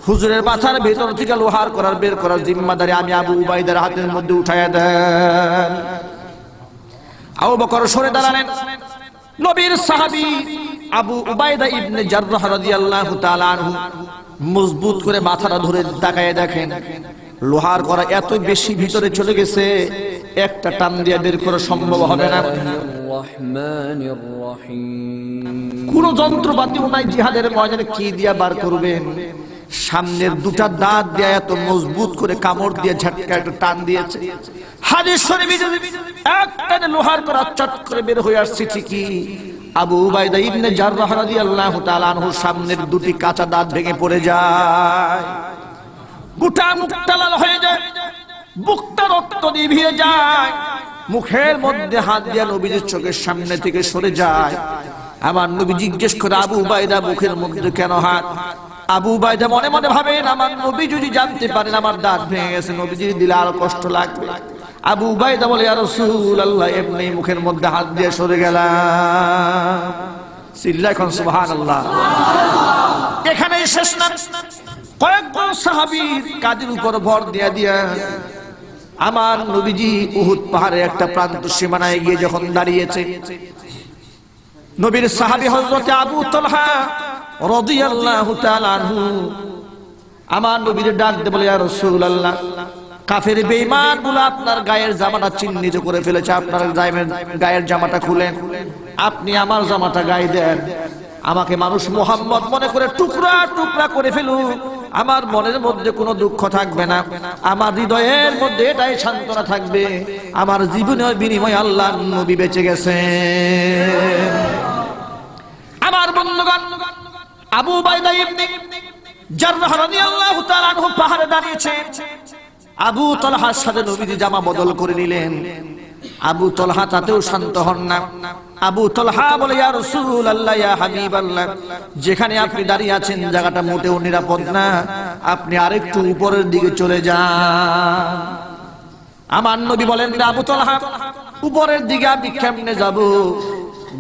হুজুরের মাথার ভেতর থেকে লোহার করার বের করার জিম্মাদারি আমি আবু উবাইদার হাতের মধ্যে উঠাইয়া দেন। আবু বকর সরে দাঁড়ালেন। নবীর সাহাবী আবু উবাইদা ইবনে জাররাহ রাদিয়াল্লাহু তাআলা আনহু মজবুত করে মাথাটা ধরে তাকায় দেখেন, লোহার করা এত বেশি ভিতরে চলে গেছে, একটা টান দিয়ে বের করা সম্ভব হবে না। কোন যন্ত্রপাতিও নাই, জিহাদের ময়দানে কি দিয়া বার করবেন? সামনের দুটা দাঁত দিয়ে এত মজবুত করে কামড় দিয়ে ঝটকা একটা টান দিয়েছে। হাদিস শরীফে একটা লোহার করা চট করে বের হয়ে আসছে ঠিকই, আবু উবাইদা ইবনে জাররাহ রাদিয়াল্লাহু তাআলা আনহুর সামনের দুটি কাঁচা দাঁত ভেঙে পড়ে যায়, গোটা মুখটা লাল হয়ে যায়, বুকটা রক্ত দিয়ে ভিজে যায়, মুখের মধ্যে হাত দিয়ে নবীজির চোখের সামনে থেকে সরে যায়। আমার নবী জিজ্ঞেস করে, আবু উবাইদা মুখের মধ্যে কেন হাত? আবু উবাইদা মনে মনে ভাবেন, আমার নবী যদি জানতে পারেন আমার দাঁত ভেঙে গেছে, নবীজির দিলে আরো কষ্ট লাগবে। আবু উবাইদা বলে, ইয়া রাসূলুল্লাহ, এমনি মুখের মধ্যে হাত দিয়ে সরে গেলাম। চিল্লায় কোন সুবহানাল্লাহ। এখানেই শেষ না, কয়েকজন সাহাবীর কাঁধের উপর ভর দিয়া আমার নবীজি উহুদ পাহাড়ের একটা প্রান্ত সীমানায় গিয়ে যখন দাঁড়িয়েছে, নবীর সাহাবী হযরত আবু তালহা রাদিয়াল্লাহু তাআলা আনহু আমার নবীর ডাক দিয়ে বলে, ইয়া রাসূলুল্লাহ, কাফের বেঈমানগুলো আপনার গায়ের জামাটা চিহ্নিত করে ফেলেছে, আপনার গায়ের জামাটা খুলেন, আপনি আমার জামাটা গায়ে দেন, আমাকে মানুষ মুহাম্মদ মনে করে টুকরা টুকরা করে ফেলুক, আমার মনের মধ্যে কোনো দুঃখ থাকবে না, আমার হৃদয়ের মধ্যে এটাই সান্ত্বনা থাকবে, আমার জীবনের বিনিময়ে আল্লাহর নবী বেঁচে গেছেন। আমার বন্ধুগণ, আবু উবাইদা ইবনে জাররাহ রাদিয়াল্লাহু তাআলা আনহু পাহাড়ে দাঁড়িয়েছে, আবু তালহার সাথে নবীজি জামা বদল করে নিলেন। আবু তালহা তাতেও শান্ত হন না। আবু তালহা বলে, ইয়া রাসূলুল্লাহ, ইয়া হাবিবাল্লাহ, যেখানে আপনি দাঁড়িয়ে আছেন জায়গাটা মোটেও নিরাপদ না, আপনি আরেকটু উপরের দিকে চলে যান। আমার নবী বলেন, আবু তালহা, উপরের দিকে আমি কেমনে যাব?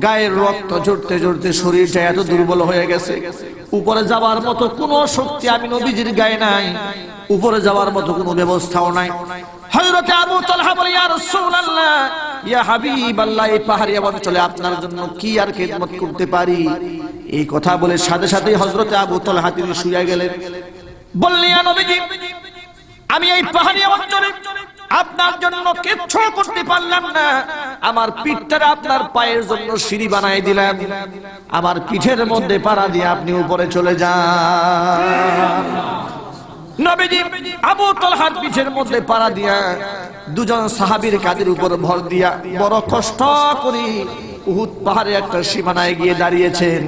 গায়ের রক্ত ঝরতে ঝরতে শরীরটা এত দুর্বল হয়ে গেছে, উপরে যাওয়ার মতো কোনো শক্তি আমি নবীজির গায়ে নাই, উপরে যাওয়ার মতো কোনো ব্যবস্থাও নাই। হযরত আবু তালহা বলে, ইয়া রাসূলুল্লাহ, ইয়া হাবিবাল্লাহ, এই পাহাড়ি অঞ্চলে আপনার জন্য কি আর খেদমত করতে পারি? এই কথা বলে সাথে সাথে হযরত আবু তালহা তিনি শুয়ে গেলেন। বললেন, ইয়া নবীজি, আমি এই পাহাড়ি অঞ্চলে আপনার জন্য কিচ্ছু করতে পারলাম না, আমার পিঠটা আপনার পায়ের জন্য সিঁড়ি বানাই দিলাম, আমার পিঠের মধ্যে পাড়া দিয়ে আপনি উপরে চলে যান। নবীজি আবু তালহার পিঠের মধ্যে পাড়া দিয়া দুজন সাহাবীর কাঁধের উপর ভর দিয়া বড় কষ্ট করে উহুদ পাহাড়ে একটা সীমানায় গিয়ে দাঁড়িয়েছেন।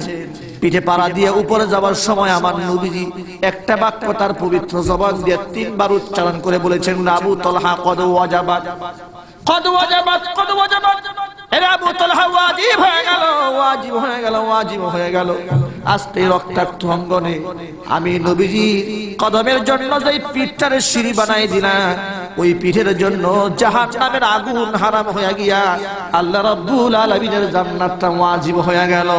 পিঠে পাড়া দিয়ে উপরে যাওয়ার সময় আমার নবীজি একটা বাক্য তার পবিত্র জবান দিয়ে 3 বার উচ্চারণ করে বলেছেন, আবু তালহা, কদ ওয়াজাবাত, কদ ওয়াজাবাত, কদ ওয়াজাবাত। এর আবু তালহা ওয়াজিব হয়ে গেল, ওয়াজিব হয়ে গেল, ওয়াজিব হয়ে গেল। আজকে রক্তাক্ত অঙ্গনে আমি নবীজি কদমের জন্য যেই পিঠটারে সিঁড়ি বানাই দিলাম, ওই পিঠের জন্য জাহান্নামের আগুন হারাম হয়ে গিয়া আল্লাহ রাব্বুল আলামিনের জান্নাতটা ওয়াজিব হয়ে গেল।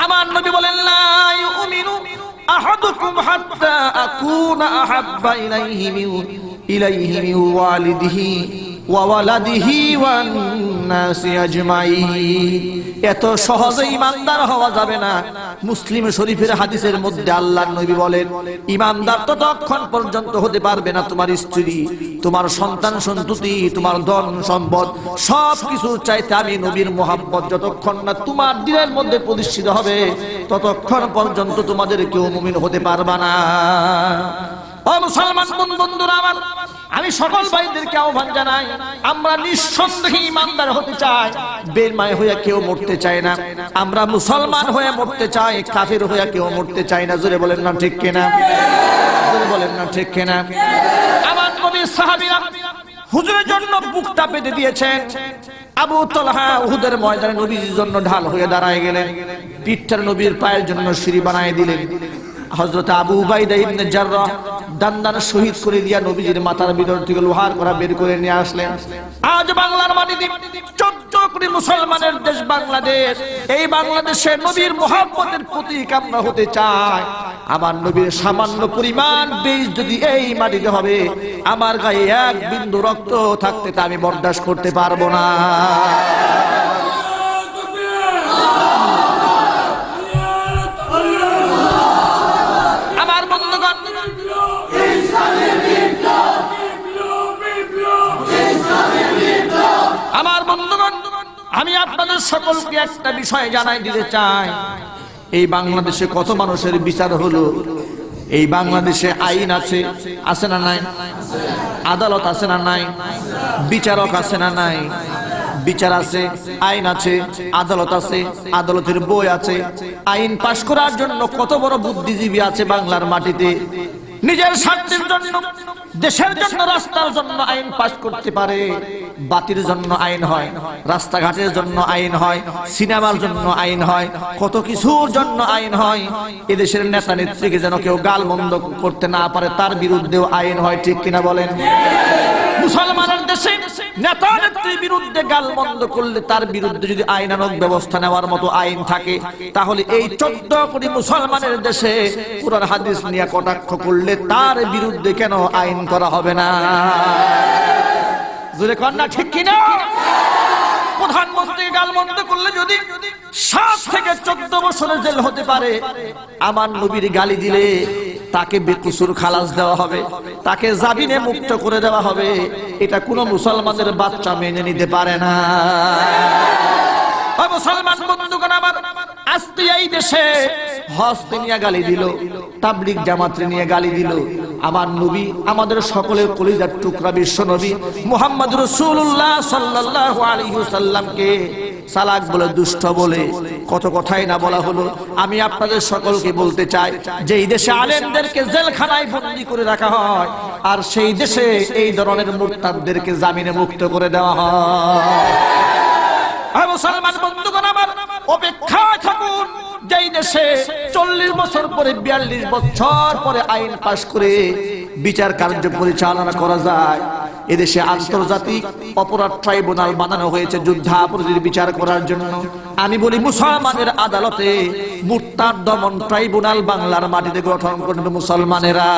আমার নবী বলেন, লা ইউমিনু আহাদুকুম হাত্তা আকুনা আহাব্বা ইলাইহি মিন ওয়ালিদিহি ওয়া ওয়ালাদিহি ওয়ান নাসি আজমাইন। এত সহজে ইমানদার হওয়া যাবে না। মুসলিম শরীফের হাদিসের মধ্যে আল্লাহর নবী বলেন, ইমানদার ততক্ষণ পর্যন্ত হতে পারবে না তোমার স্ত্রী, তোমার সন্তান সন্ততি, তোমার ধন সম্পদ সবকিছু চাইতে আমি নবীর মুহাব্বত যতক্ষণ না তোমার দিলের মধ্যে প্রতিষ্ঠিত হবে, ততক্ষণ পর্যন্ত তোমাদের কেউ মুমিন হতে পারবে না। ও মুসলমান বন্ধুরা আমার, আমি সকল ভাইদেরকে আহ্বান জানাই, আমরা নিঃসন্দেহে ইমানদার হতে চাই, বেঈমান হয়ে কেউ মরতে চায় না। আমরা মুসলমান হয়ে মরতে চাই, কাফের হয়ে কেউ মরতে চায় না। জোরে বলেন না ঠিক কিনা? জোরে বলেন না ঠিক কিনা? আমার নবীর সাহাবীরা হুজুরের জন্য বুকটা পেতে দিয়েছেন। আবু তালহা উহুদের ময়দানে নবীর জন্য ঢাল হয়ে দাঁড়ায় গেলেন, পিঠটার নবীর পায়ের জন্য সিঁড়ি বানায় দিলেন। হযরত আবু উবাইদা ইবনে জাররাহ দান্দান শহীদ করে দিয়া নবীজির মাথার ভিতর থেকে লোহার করা বের করে নিয়ে আসলেন। আজ বাংলার মাটিতে 14 কোটি মুসলমানের দেশ বাংলাদেশ, এই বাংলাদেশে নবীর মুহাব্বতের প্রতীক আমরা হতে চাই। আমার নবীর সামান্য পরিমাণ বীজ যদি এই মাটিতে হবে, আমার গায়ে এক বিন্দু রক্ত থাকতে তা আমি বরদাস্ত করতে পারবো না। আমার বন্ধুগণ, আমি আপনাদের সকলকে একটা বিষয় জানাই দিতে চাই, এই বাংলাদেশে কত মানুষের বিচার হলো। এই বাংলাদেশে আইন আছে, আছে না নাই? আদালত আছে না নাই? বিচারক আছে না নাই? বিচার আছে, আইন আছে, আদালত আছে, আদালতের বই আছে। আইন পাশ করার জন্য কত বড় বুদ্ধিজীবী আছে বাংলার মাটিতে। নিজের স্বার্থের জন্য, দেশের জন্য, রাস্তার জন্য আইন পাশ করতে পারে। বাতির জন্য আইন হয়, রাস্তাঘাটের জন্য আইন হয়, সিনেমার জন্য আইন হয়, কত কিছুর জন্য আইন হয়। এদেশের নেতা নেত্রীকে যেন কেউ গালমন্দ করতে না পারে, তার বিরুদ্ধেও আইন হয়। ঠিক কিনা বলেন? মুসলমানের দেশে নেতা নেত্রীর বিরুদ্ধে গালমন্দ করলে তার বিরুদ্ধে যদি আইনানুগ ব্যবস্থা নেওয়ার মতো আইন থাকে, তাহলে এই 14 কোটি মুসলমানের দেশে কুরআন হাদিস নিয়ে কটাক্ষ করলে তার বিরুদ্ধে কেন আইন করা হবে না? জোরে কন্যা ঠিক কিনা? প্রধানমন্ত্রী গালমন্দ করলে যদি 7 থেকে 14 বছরের জেল হতে পারে, আমার নবীর গালি দিলে তাকে বেকসুর খালাস দেওয়া হবে, তাকে জামিনে মুক্ত করে দেওয়া হবে। এটা কোনো মুসলমানের বাচ্চা মেনে নিতে পারে না। মুসলমান বন্ধুগণ আমার, আজকে এই দেশে হস্ত নিয়ে গালি দিল, তাবলীগ জামাত নিয়ে গালি দিল, আমার নবী, আমাদের সকলের কলিজার টুকরা বিশ্ব নবী মুহাম্মদ রাসূলুল্লাহ সাল্লাল্লাহু আলাইহি ওয়াসাল্লামকে সালাক বলে, দুষ্ট বলে, কত কথাই না বলা হলো। আমি আপনাদের সকলকে বলতে চাই যে এই দেশে আলেমদেরকে জেলখানায় বন্দী করে রাখা হয়, আর সেই দেশে এই ধরনের মুরতাদদেরকে জামিনে মুক্ত করে দেওয়া হয়। মুসলমান বন্ধুগণ আমার, অপেক্ষায় থাকুন। যেই দেশে 40 বছর পরে, 42 বছর পরে আইন পাশ করে বিচার কার্য পরিচালনা করা যায়, এদেশে আন্তর্জাতিক অপরাধ ট্রাইব্যুনাল বানানো হয়েছে যুদ্ধাপরাধীর বিচার করার জন্য। আমি বলি, মুসলমানের আদালতে মুরতাদ দমন ট্রাইব্যুনাল বাংলার মাটিতে গঠন করবে মুসলমানেরা।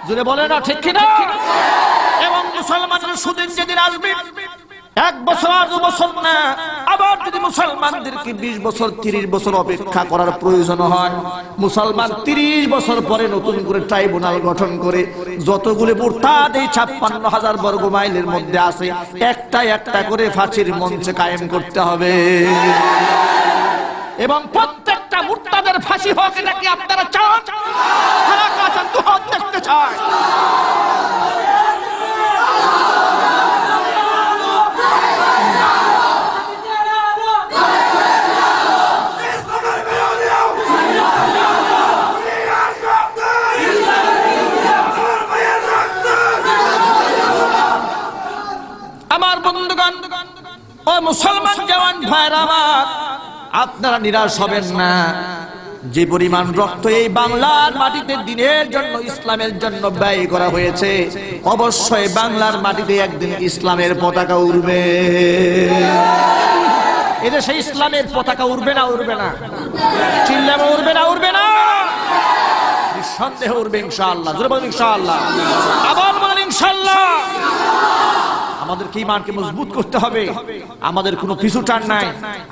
জুড়ে বলে না, ঠিক কিনা? এবং মুসলমানের সুদিন যেদিন আসবে, 1 বছর 2 বছর না, আবার যদি মুসলমানদেরকে 20 বছর 30 বছর অপেক্ষা করার প্রয়োজন হয়, মুসলমান 30 বছর পরে নতুন করে ট্রাইব্যুনাল গঠন করে যতগুলো মুরতাদ এই 56,000 বর্গ মাইলের মধ্যে আছে, একটা একটা করে ফাঁসির মঞ্চে কায়েম করতে হবে। এবং প্রত্যেকটা মুরতাদের ফাঁসি হোক, এটা কি আপনারা চান? কারা কারা চান? তো হাত দেখতে চায়। আমার বন্ধুগণ, ও মুসলমান জওয়ান ভাইরা আমার, আপনারা নিরাশ হবেন না। যে পরিমাণ রক্ত এই বাংলার মাটিতে দিনের জন্য, ইসলামের জন্য ব্যয় করা হয়েছে, অবশ্যই বাংলার মাটিতে একদিন ইসলামের পতাকা উড়বে। এদেশে ইসলামের পতাকা উড়বে না? উড়বে না? চিল্লাবে উড়বে না? উড়বে না? নিঃসন্দেহে উড়বে ইনশাআল্লাহ। জোরে বলুন ইনশাআল্লাহ। আবার বলুন ইনশাআল্লাহ। আমাদেরকে ঈমানকে মজবুত করতে হবে। আমাদের কোনো পিছু টান নাই।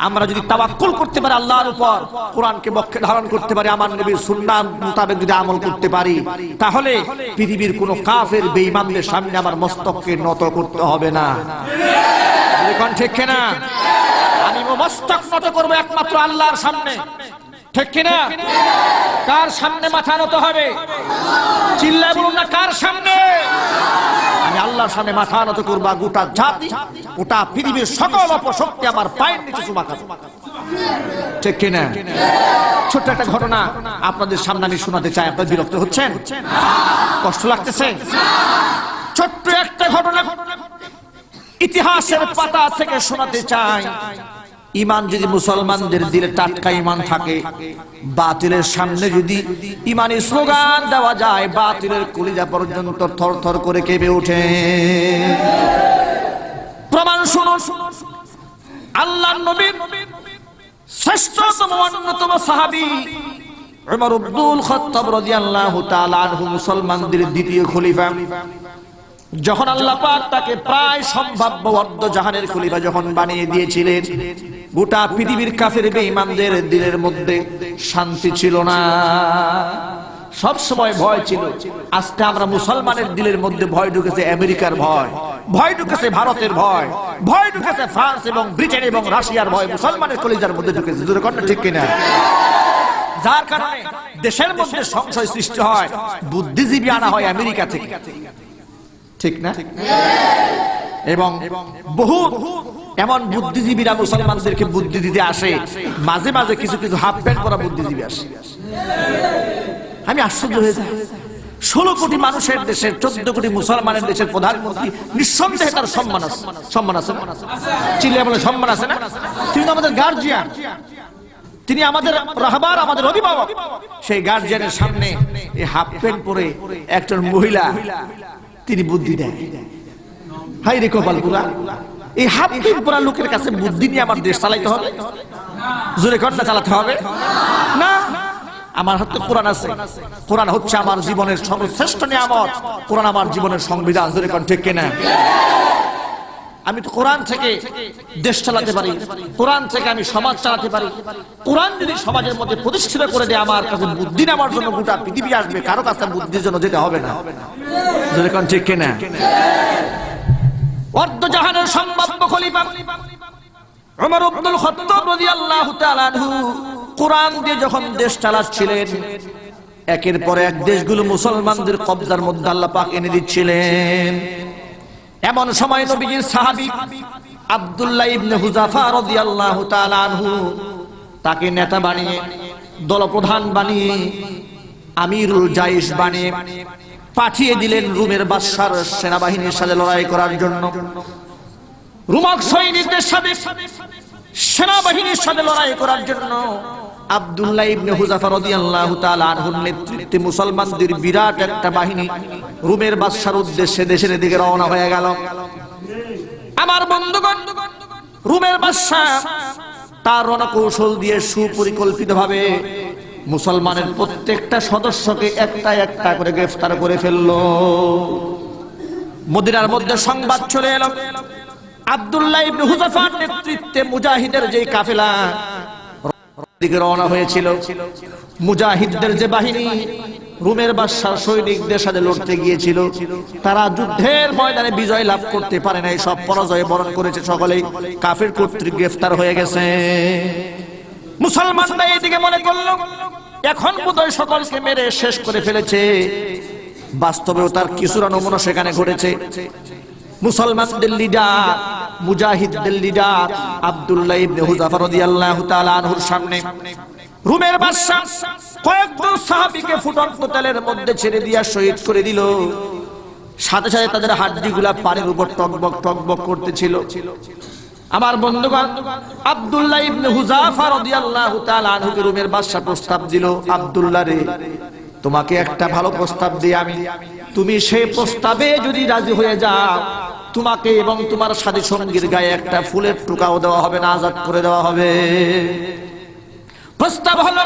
আমরা যদি তাওয়াক্কুল করতে পারি আল্লাহর উপর, কোরআনকে বক্ষে ধারণ করতে পারি, আমার নবীর সুন্নাহ মোতাবেক যদি আমল করতে পারি, তাহলে পৃথিবীর কোনো কাফের বেঈমানদের সামনে আমার মস্তককে নত করতে হবে না। এখন ঠিক কিনা? আমি মস্তক নত করব একমাত্র আল্লাহর সামনে, ঠিক কিনা? কার সামনে মাথা নত হবে? চিল্লায় বলুন না, কার সামনে? আমি আল্লাহর সামনে মাথা নত করব। গোটা জাতি, গোটা পৃথিবীর সকল অপশক্তি আমার পায়ের নিচে চুমা খাবে, ঠিক কিনা? ছোট্ট একটা ঘটনা আপনাদের সামনে আমি শোনাতে চাই। আপনারা বিরক্ত হচ্ছেন? কষ্ট লাগতেছে? ছোট্ট একটা ঘটনা ইতিহাসের পাতা থেকে শোনাতে চাই। ঈমান যদি মুসলমানদের দিলে টাটকা ঈমান থাকে, বাতিলের সামনে যদি ঈমানি স্লোগান দেওয়া যায়, বাতিলের কলিজা পর্যন্ত থরথর করে কেঁপে ওঠে। প্রমাণ শুনুন। আল্লাহর নবীর শ্রেষ্ঠতম অন্যতম সাহাবী উমর ইবনুল খাত্তাব রাদিয়াল্লাহু তাআলা আনহু, মুসলমানদের দ্বিতীয় খলিফা, যখন আল্লাহ পাক তাকে প্রায় সম্ভাব্য অর্ধ জাহানের খলিফা যখন বানিয়ে দিয়েছিলেন, গোটা পৃথিবীর কাফের বেঈমানদের দিলের মধ্যে শান্তি ছিল না, সব সময় ভয় ছিল। আজকে আমরা মুসলমানের দিলের মধ্যে ভয় ঢুকেছে, আমেরিকার ভয়, ভয় ঢুকেছে ভারতের ভয়, ভয় ঢুকেছে ফ্রান্স এবং ব্রিটেন এবং রাশিয়ার ভয় মুসলমানের কলিজার মধ্যে ঢুকেছে। জোরে কথা ঠিক কিনা? যার কারণে দেশের মধ্যে সংশয় সৃষ্টি হয়, বুদ্ধিজীবী আনা হয় আমেরিকা থেকে, ঠিক না? এবং বহু এমন বুদ্ধিজীবীরা মুসলমানদেরকে বুদ্ধি দিতে আসে, মাঝে মাঝে কিছু কিছু হাফ প্যান্ট পরা বুদ্ধিজীবী আসে। আমি আশ্চর্য হয়ে যাই। 16 কোটি মানুষের দেশের, 14 কোটি মুসলমানের দেশের প্রধানমন্ত্রী, নিঃসন্দেহে তার সম্মান আছে। সম্মান আছে না? চিল্লায় বলে সম্মান আছে না? তিনি আমাদের গার্জিয়ান, তিনি আমাদের রাহবার, আমাদের অভিভাবক। সেই গার্জিয়ানের সামনে এই হাফ প্যান্ট পরে একজন মহিলা তিনি বুদ্ধি দেয়। হাই রে কপাল পুরা, এই হাফ প্যান্ট পরা লোকের কাছে বুদ্ধি নিয়ে আমার দেশ চালাইতে হবে? জোরে কন্যা চালাতে হবে না? আমার হাতে কোরআন আছে। কোরআন হচ্ছে আমার জীবনের সর্বশ্রেষ্ঠ নিয়ামত। কোরআন আমার জীবনের সংবিধান। জোরে কন্যা ঠিক কিনা? আমি তো কোরআন থেকে দেশ চালাতে পারি, কোরআন থেকে আমি সমাজ চালাতে পারি। কোরআন যদি সমাজের মধ্যে প্রতিষ্ঠিত করে দেয়, আমার কাছে বুদ্ধি নেওয়ার জন্য গোটা পৃথিবী আসবে, কারো কাছে বুদ্ধির জন্য যেতে হবে না। যদি কোন ঠিক কিনা? অর্ধজাহানের সম্ভাব্য খলিফা ওমর ইবনুল খাত্তাব রাদিয়াল্লাহু তাআলা আনহু কোরআন দিয়ে যখন দেশ চালাচ্ছিলেন, একের পর এক দেশগুলো মুসলমানদের কবজার মধ্যে আল্লাহ পাক এনে দিচ্ছিলেন। এমন সময় নবীজির সাহাবী আব্দুল্লাহ ইবনে হুযাফা রাদিয়াল্লাহু তাআলা আনহু তাকে নেতা বানিয়ে, দলপ্রধান বানিয়ে, আমিরুল জাইশ বানিয়ে পাঠিয়ে দিলেন রোমের বাদশার সেনাবাহিনীর সাথে লড়াই করার জন্য। রোমক সৈনিকদের সাথে সেনাবাহিনীর সাথে লড়াই করার জন্য আব্দুল্লাহ ইবনে হুযাফা রাদিয়াল্লাহু তাআলা আনহুর নেতৃত্বে মুসলমানদের বিরাট একটা বাহিনী রোমের বাদশার উদ্দেশ্যে দেশের দিকে রওনা হয়ে গেল। আমার বন্ধুগণ, রোমের বাদশা তার রণকৌশল দিয়ে সুপরিকল্পিতভাবে মুসলমানের প্রত্যেকটা সদস্যকে একটা একটা করে গ্রেফতার করে ফেললো। মদিনার মধ্যে সংবাদ চলে এলো, আব্দুল্লাহ ইবনে হুযাফার নেতৃত্বে মুজাহিদের যে কাফেলা দিকে রওনা হয়েছিল, মুজাহিদদের যে বাহিনী রোমের বাদশার সৈনিকদের সাথে লড়তে গিয়েছিল, তারা যুদ্ধের ময়দানে বিজয় লাভ করতে পারে নাই, সব পরাজয় বরণ করেছে, সকলেই কাফের কর্তৃক গ্রেফতার হয়ে গেছে। মুসলমানরা এইদিকে মনে করলো এখন বোধহয় সকলকে মেরে শেষ করে ফেলেছে। বাস্তবেও তার কিছুটা নমুনা সেখানে ঘটেছে। মুসলমানদের লিডার, মুজাহিদদের লিডার আব্দুল্লাহ ইবনে হুযাফা রাদিয়াল্লাহু তাআলা আনহুর সামনে রোমের বাদশা কয়েকজন সাহাবীকে ফুটন্ত তেলের মধ্যে ছেড়ে দিয়া শহীদ করে দিল। সাথে সাথে তাদের হাড্ডিগুলা পানির উপর টকবক টকবক করতেছিল। আমার বন্ধুগণ, আব্দুল্লাহ ইবনে হুযাফা রাদিয়াল্লাহু তাআলা আনহুকে রোমের বাদশা প্রস্তাব দিল, আব্দুল্লাহ রে, তোমাকে একটা ভালো প্রস্তাব দিই আমি, তুমি সেই প্রস্তাবে যদি রাজি হয়ে যাও, তোমাকে এবং তোমার সাথী সঙ্গীর গায়ে একটা ফুলের টুকাও দেওয়া হবে না, আজাদ করে দেওয়া হবে। প্রস্তাব হলো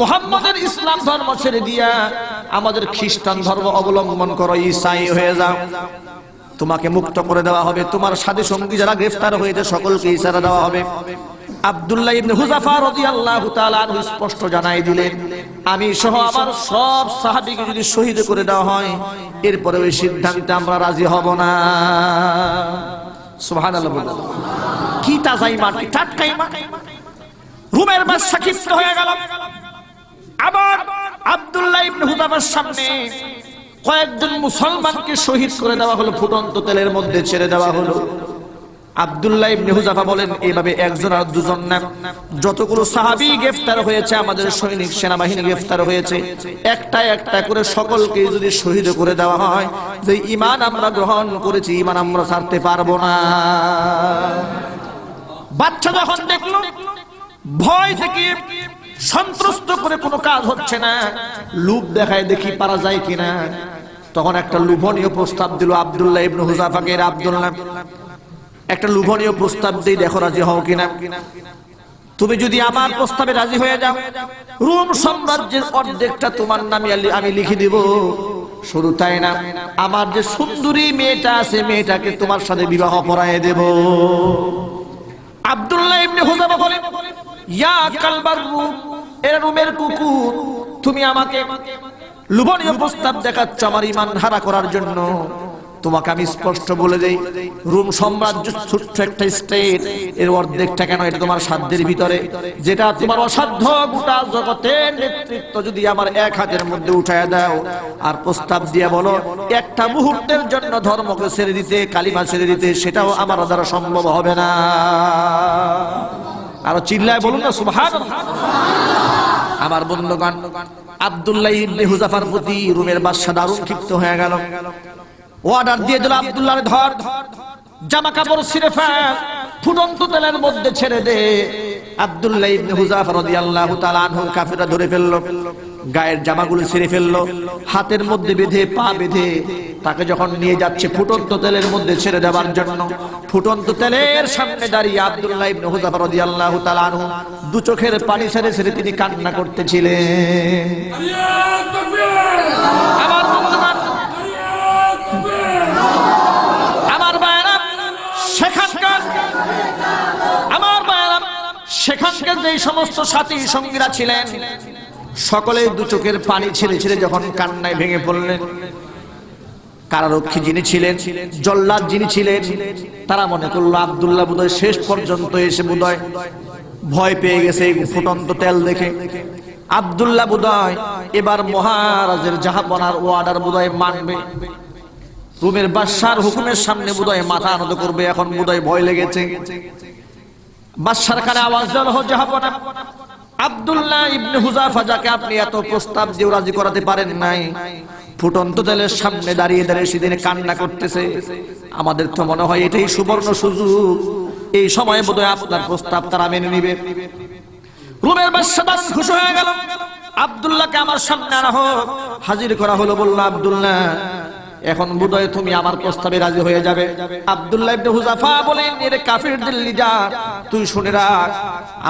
মুহাম্মাদের ইসলাম ধর্ম ছেড়ে দিয়া আমাদের খ্রিস্টান ধর্ম অবলম্বন করো, ঈসাই হয়ে যাও, তোমাকে মুক্ত করে দেওয়া হবে, তোমার সাথী সঙ্গী যারা গ্রেফতার হয়েছে সকলকে ইশারা দেওয়া হবে। আব্দুল্লাহ ইবনে হুযাফা রাদিয়াল্লাহু তাআলা আনহু স্পষ্ট জানাই দিলেন, আমি সহ আমার সব সাহাবীকে যদি শহীদ করে দেওয়া হয়, এরপরে ওই সিদ্ধান্তে আমরা রাজি হব না। সুবহানাল্লাহ। কি তাজাই মার, কি টাটকাই মার। রোমের বাদশা ক্ষিপ্ত হয়ে গেল। আবার আব্দুল্লাহ ইবনে হুযাফার সামনে কয়েকজন মুসলমানকে শহীদ করে দেওয়া হলো, ফুটন্ত তেলের মধ্যে ছেড়ে দেওয়া হলো। আব্দুল্লাহ ইবনে হুযাফা বলেন, এইভাবে একজন আর দুজন না, যতগুলো সাহাবী গ্রেফতার হয়েছে, আমাদের সৈনিক সেনাবাহিনী গ্রেফতার হয়েছে, একটা একটা করে সকলকে যদি শহীদ করে দেওয়া হয়, যে ঈমান আমরা গ্রহণ করেছি, ঈমান আমরা ছাড়তে পারবো না। বাচ্চা যখন দেখলো ভয় থেকে সন্ত্রস্ত করে কোনো কাজ হচ্ছে না, লোভ দেখায় দেখি পারা যায় কিনা, তখন একটা লোভনীয় প্রস্তাব দিল আব্দুল্লাহ ইবনে হুযাফাকে। আব্দুল্লাহ, একটা লোভনীয় প্রস্তাব দেই, দেখো রাজি হও কিনা। তুমি যদি আমার প্রস্তাবে রাজি হয়ে যাও, রোম সাম্রাজ্যের অর্ধেকটা তোমার নামে আমি লিখে দিব। শুধু তাই না, আমার যে সুন্দরী মেয়েটা আছে, মেয়েটাকে তোমার সাথে বিবাহ পড়ায় দেব। আব্দুল্লাহ ইবনে হুযাফা বলে, ইয়া কালবার রূম, এর রোমের কুকুর, তুমি আমাকে লোভনীয় প্রস্তাব দেখাচ্ছ আমার ঈমান হারা করার জন্য। তোমাকে আমি স্পষ্ট বলে দেই, রোম সাম্রাজ্য ছোট্ট একটা স্টেট, এর অর্ধেকটা কেন, এটা তোমার সাধ্যের ভিতরে, যেটা তোমার অসাধ্য। গোটা জগতের নেতৃত্ব যদি আমার এক হাতের মধ্যে উঠায় দাও, আর প্রস্তাব দিয়ে বলো একটা মুহূর্তের জন্য ধর্মকে ছেড়ে দিতে, কালিমা ছেড়ে দিতে, সেটাও আমার দ্বারা সম্ভব হবে না। আরো চিল্লায় বলুন না সুবহানাল্লাহ। আমার বন্ধুগণ, আব্দুল্লাহ ইবনে হুযাফার প্রতি রোমের বাদশা দারুণ ক্ষিপ্ত হয়ে গেল। অর্ডার দিয়ে দিল, আব্দুল্লাহর ধর, জামা কাপড় ছিঁড়ে ফেল, ফুটন্ত তেলের মধ্যে ছেড়ে দে। আব্দুল্লাহ ইবনে হুযাফা রাদিয়াল্লাহু তাআলা আনহু কাফেররা ধরে ফেললো, গায়ের জামাগুলো ছিঁড়ে ফেললো, হাতের মধ্যে বেঁধে, পা বেঁধে তাকে যখন নিয়ে যাচ্ছে ফুটন্ত তেলের মধ্যে ছেড়ে দেওয়ার জন্য, ফুটন্ত তেলের সামনে দাঁড়িয়ে আব্দুল্লাহ ইবনে হুযাফা রাদিয়াল্লাহু তাআলা আনহু দু চোখের পানি ছেড়ে ছেড়ে তিনি কান্না করতেছিলেন। আমার বন্ধুগণ, আমার ভাইরা, সেখানকার আমার ভাইরা, সেখানকার যে সমস্ত সাথী সঙ্গীরা ছিলেন সকলে দু চোখের পানি ছেড়ে ছেড়ে যখন কান্নায় ভেঙে পড়লেন। কারারক্ষী যিনি ছিলেন, জল্লাদ যিনি ছিলেন, তারা মনে করলো আব্দুল্লাহ বোধহয় শেষ পর্যন্ত এসে বোধহয় ভয় পেয়ে গেছে এই ফুটন্ত তেল দেখে। আব্দুল্লাহ বোধহয় এবার মহারাজের জাহাপনার ওয়ার্ডার বোধহয় মানবে, রোমের বাদশার হুকুমের সামনে বোধহয় মাথা আনত করবে। এখন বোধহয় ভয় লেগেছে। বাদশার কানে আওয়াজ দেওয়া হলো, জাহাপনা আব্দুল্লাহ ইবনে হুযাফা যাকে আপনি এত প্রস্তাব দিয়ে রাজি করাতে পারেন নাই, ফুটন্ত তেলের সামনে দাঁড়িয়ে দাঁড়িয়ে সেদিনে কান্না করতেছে। আমাদের তো মনে হয় এটাই সুবর্ণ সুযোগ, এই সময় বোধহয় আপনার প্রস্তাব তারা মেনে নিবে। রোমের বাদশা দারুণ খুশি হয়ে গেল। আব্দুল্লাহকে আমার সামনে আনা হোক। হাজির করা হলো। বলল, আব্দুল্লাহ এখন বোধহয় তুমি আমার প্রস্তাবে রাজি হয়ে যাবে। আব্দুল্লাহ ইবনে হুযাফা বলেন, এর কাফিরদের লিডার, তুই শুনে রাখ,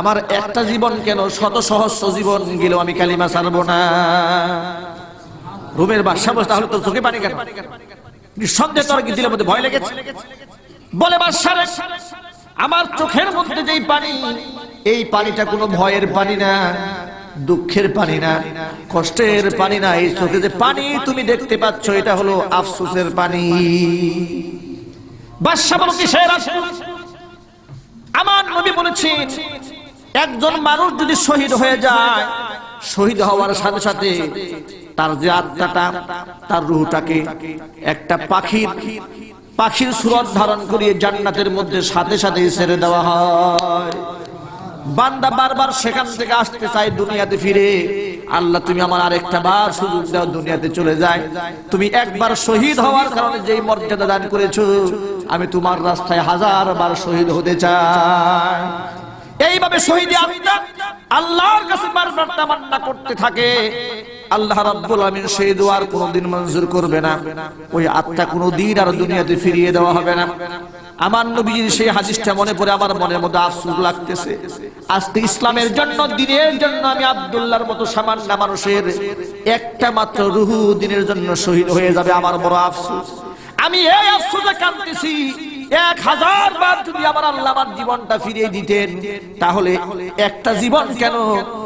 আমার একটা জীবন কেন শত সহস্র জীবন গেলেও আমি কালিমা ছাড়বো না। রোমের বাদশা বলে, তাহলে তো চোখে পানি কেন? নিঃসন্দেহে তোর কি দিলের মধ্যে ভয় লেগেছে? বলে, বাদশা রে, আমার চোখের মধ্যে যেই পানি, এই পানিটা কোনো ভয়ের পানি না, দুঃখের পানি না, কষ্টের পানি না। এই চোখে যে পানি তুমি দেখতে পাচ্ছ, এটা হলো আফসোসের পানি। বাদশা বলে, কিসের আফসোস? আমার নবী বলেছেন, একজন মানুষ যদি শহীদ হয়ে যায়, শহীদ হওয়ার সাথে সাথে তার যে আত্মাটা, তার রূহটাকে একটা পাখির সুরত ধারণ করিয়ে জান্নাতের মধ্যে সাথে সাথে ছেড়ে দেওয়া হয়। বান্দা বারবার সেখান থেকে আসতে চায় দুনিয়াতে ফিরে। আল্লাহ তুমি আমার আরেকটা বার সুযোগ দাও, দুনিয়াতে চলে যায়। তুমি একবার শহীদ হওয়ার কারণে যেই মর্যাদা দান করেছো, আমি তোমার রাস্তায় 1000 বার শহীদ হতে চাই। এইভাবে শহীদ আত্মা আল্লাহর কাছে বারবার তামান্না করতে থাকে। আল্লাহ রাব্বুল আমিন সেই দোয়ার কোনদিন মঞ্জুর করবে না। ওই আত্মা কোনদিন আর দুনিয়াতে ফিরিয়ে দেওয়া হবে না। আমার নবীর সেই হাদিসটা মনে পড়ে আমার মনের মধ্যে আফসোস লাগতেছে। আজকে ইসলামের জন্য, দ্বীনের জন্য আমি আব্দুল্লাহর মতো সামান্য মানুষের একটা মাত্র রূহ দ্বীনের জন্য শহীদ হয়ে যাবে, আমার বড় আফসোস। আমি এই আফসোসে কাঁদতেছি। 1000 বার যদি আমার আল্লাহ আমার জীবনটা ফিরিয়ে দিতেন, তাহলে একটা জীবন কেন,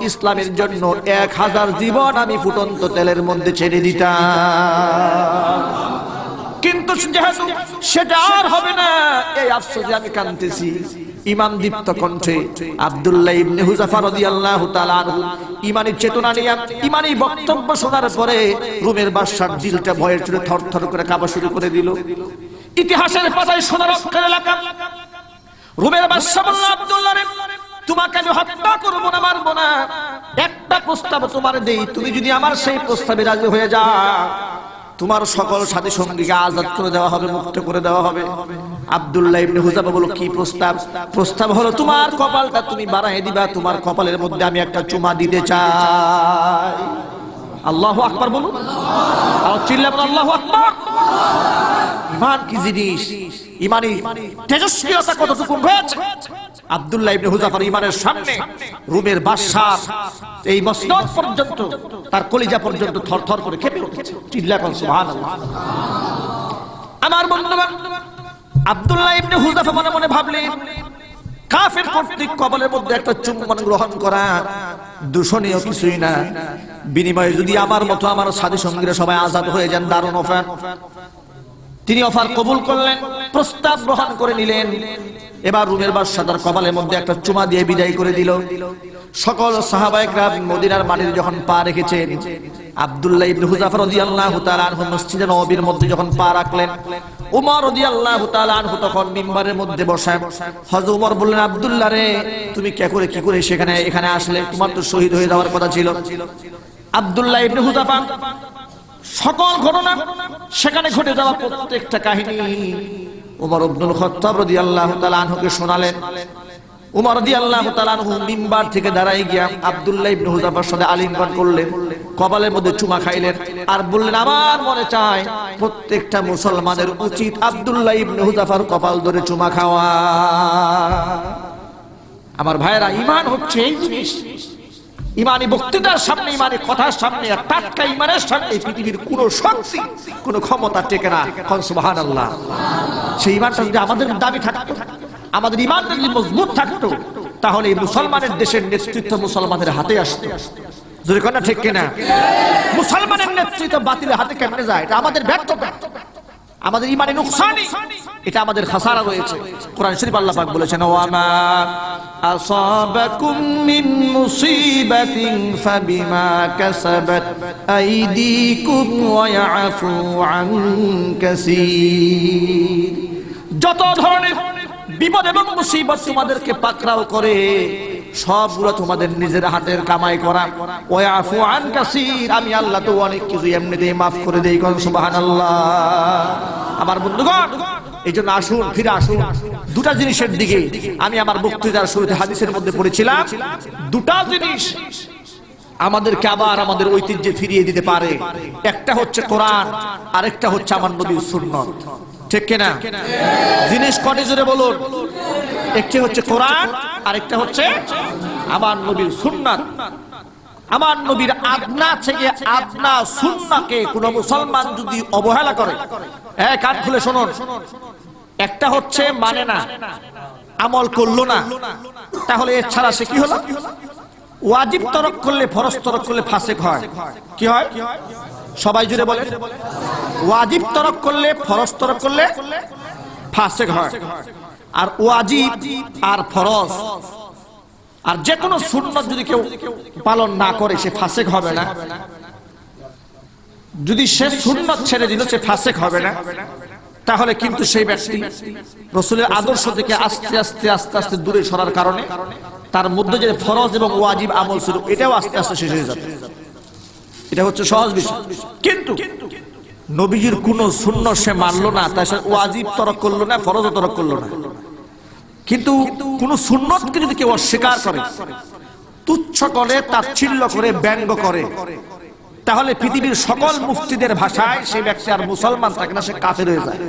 ইসলামের জন্য 1000 জীবন আমি ফুটন্ত তেলের মধ্যে ছেড়ে দিতাম। কিন্তু যেহেতু সেটা আর হবে না, এই আফসোসে আমি কাঁদতেছি। ইমাম দীপ্ত কণ্ঠে আব্দুল্লাহ ইবনে হুযাফা রাদিয়াল্লাহু তাআলা আনহু ঈমানী চেতনা নিয়ে ঈমানী বক্তব্য শোনার পরে রোমের বাদশার দিলটা ভয়ে চড়ে থরথর করে কাঁপা শুরু করে দিল। ইতিহাসের পাতায় সোনার অক্ষরে লেখা, রোমের বাদশা বলল, আব্দুল্লাহ রে, তোমাকে আমি হত্যা করব না, মারব না। একটা প্রস্তাব তোমার দেই, তুমি যদি আমার সেই প্রস্তাবে রাজি হয়ে যাও, তোমার সকল সাথী সঙ্গীকে আজাদ করে দেওয়া হবে, মুক্ত করে দেওয়া হবে। আব্দুল্লাহ ইবনে হুযাফা বলল, কি প্রস্তাব? প্রস্তাব হলো তোমার কপালটা তুমি বাড়ায় দিবা, তোমার কপালের মধ্যে আমি একটা চুমা দিতে চাই। আল্লাহু আকবার বলুন, আর চিল্লা বলুন আল্লাহু আকবার। ঈমান কি জিনিস, ঈমানী তেজস্ক্রিয়তা কতটুকু রয়েছে। আব্দুল্লাহ ইবনে হুযাফার ঈমানের সামনে রোমের বাদশা এই মসনদ পর্যন্ত, তার কলিজা পর্যন্ত থরথর করে কেঁপে উঠেছে। চিল্লা বলুন সুবহানাল্লাহ। আমার বন্ধুগণ, আব্দুল্লাহ ইবনে হুযাফা মনে মনে ভাবলেন, কাফের কর্তৃক কবলের মধ্যে একটা চুম্বন গ্রহণ করা দূষণীয় কিছুই না। বিনিময়ে যদি আমার মতো আমার সাথী সঙ্গীরা সবাই আজাদ হয়ে যান, দারুণ অফার। তিনি অফার কবুল করলেন, প্রস্তাব গ্রহণ করে নিলেন। এবার রোমের বাদশা তার কপালের মধ্যে একটা চুমা দিয়ে বিদায় করে দিল। সকল সাহাবায়ে কেরাম মদিনার মাটিতে যখন পা রেখেছেন, আব্দুল্লাহ ইবনে হুযাফা রাদিয়াল্লাহু তাআলা আনহু মসজিদে নববীর মধ্যে যখন পা রাখলেন, ওমর রাদিয়াল্লাহু তাআলা আনহু তখন মিম্বারের মধ্যে বসা। হযরত ওমর বললেন, আব্দুল্লাহ রে, তুমি কি করে এখানে আসলে? তোমার তো শহীদ হয়ে যাওয়ার কথা ছিল। আব্দুল্লাহ ইবনে হুযাফা সকল ঘটনা, সেখানে ঘটে যাওয়া প্রত্যেকটা কাহিনী ওমর ইবনুল খাত্তাব রাদিয়াল্লাহু তাআলা আনহুকে শোনালেন। ওমর রাদিয়াল্লাহু তাআলা আনহু মিম্বার থেকে দাঁড়ায় গিয়া আব্দুল্লাহ ইবনে হুযাফার সাথে আলিঙ্গন করলেন, কপালের মধ্যে চুমা খাইলেন, আর বললেন, আমার মনে চায় প্রত্যেকটা মুসলমানের উচিত আব্দুল্লাহ ইবনে হুযাফার কপাল ধরে চুমা খাওয়া। আমার ভাইরা, ঈমান হচ্ছে এই জিনিস। ঈমানী বক্তৃতার সামনে, ঈমানী কথার সামনে, টাটকা ঈমানের সামনে পৃথিবীর কোনো শক্তি, কোনো ক্ষমতা টেকে না। সুবহানাল্লাহ। সেই ইমানটা যদি আমাদের দাবি থাকতো, আমাদের ইমানটা যদি মজবুত থাকতো, তাহলে এই মুসলমানের দেশের নেতৃত্ব মুসলমানের হাতে আসতো। যদি কোন ঠিক কিনা? মুসলমানের নেতৃত্ব বাতিলের হাতে কেমনে যায়? এটা আমাদের ব্যর্থতা, আমাদের ইমানে নুকসানি, এটা আমাদের খাসারা রয়েছে। কোরআন শরীফ আল্লাহ পাক বলেছেন, ওয়ামা আসাবাকুম মিন মুসিবাতিন ফাবিমা কাসাবাত আইদিকুম ওয়া ইয়াফু আন কাসীর। যত ধরনের বিপদ এবং মুসিবত তোমাদেরকে পাকড়াও করে, সবগুলো তোমাদের নিজের হাতের কামাই করা। ওয়া ইয়াফু আন কাসীর, আমি আল্লাহ তো অনেক কিছু এমনিতেই মাফ করে দেই। কোন সুবহানাল্লাহ। আমার বন্ধুগণ, এই জন্য আসুন, ফিরে আসুন দুটা জিনিসের দিকে। আমি আমার বক্তৃতার শুরুতে হাদিসের মধ্যে পড়েছিলাম, দুটা জিনিস আমাদেরকে আবার আমাদের ঐতিহ্যে ফিরিয়ে দিতে পারে। একটা হচ্ছে কোরআন, আরেকটা হচ্ছে আমার নবীর সুন্নাত। ঠিক কিনা? জিনিস কটি জোরে বলুন? একটি হচ্ছে কোরআন, আরেকটা হচ্ছে আমার নবীর সুন্নাত। আমার নবীর আদনা থেকে আদনা সুন্নাহকে কোন মুসলমান যদি অবহেলা করে, কান খুলে শুনুন, একটা হচ্ছে মানে না, আমল করলো না, তাহলে এর ছাড়া সে কি হলো? ওয়াজিব তরক করলে, ফরজ তরক করলে ফাসিক হয়। কি হয়? সবাই জুড়ে বলে, ওয়াজিব তরক করলে, ফরজ তরক করলে ফাসিক হয়। আর ওয়াজিব আর ফরজ আর যে কোনো সুন্নাত যদি কেউ পালন না করে, সে ফাসিক হবে না। যদি সে সুন্নাত ছেড়ে দিল, সে ফাসিক হবে না। তাহলে কিন্তু সেই ব্যক্তি রাসূলের আদর্শ থেকে আস্তে আস্তে আস্তে আস্তে দূরে সরার কারণে তার মধ্যে যে ফরজ এবং ওয়াজিব আমল ছিল, এটাও আস্তে আস্তে শেষ হয়ে যাবে। এটা হচ্ছে সহজ বিষয়। কিন্তু নবীজির কোন সুন্নাত সে মানলো না, তাই সে ওয়াজিব তরক করলো না, ফরজও তরক করলো না। কিন্তু কোন সুন্নতকে যদি কেউ অস্বীকার করে, তুচ্ছ করে, তাচ্ছিল্য করে, ব্যঙ্গ করে, তাহলে পৃথিবীর সকল মুফতিদের ভাষায় সেই ব্যক্তি আর মুসলমান থাকে না, সে কাফের হয়ে যায়।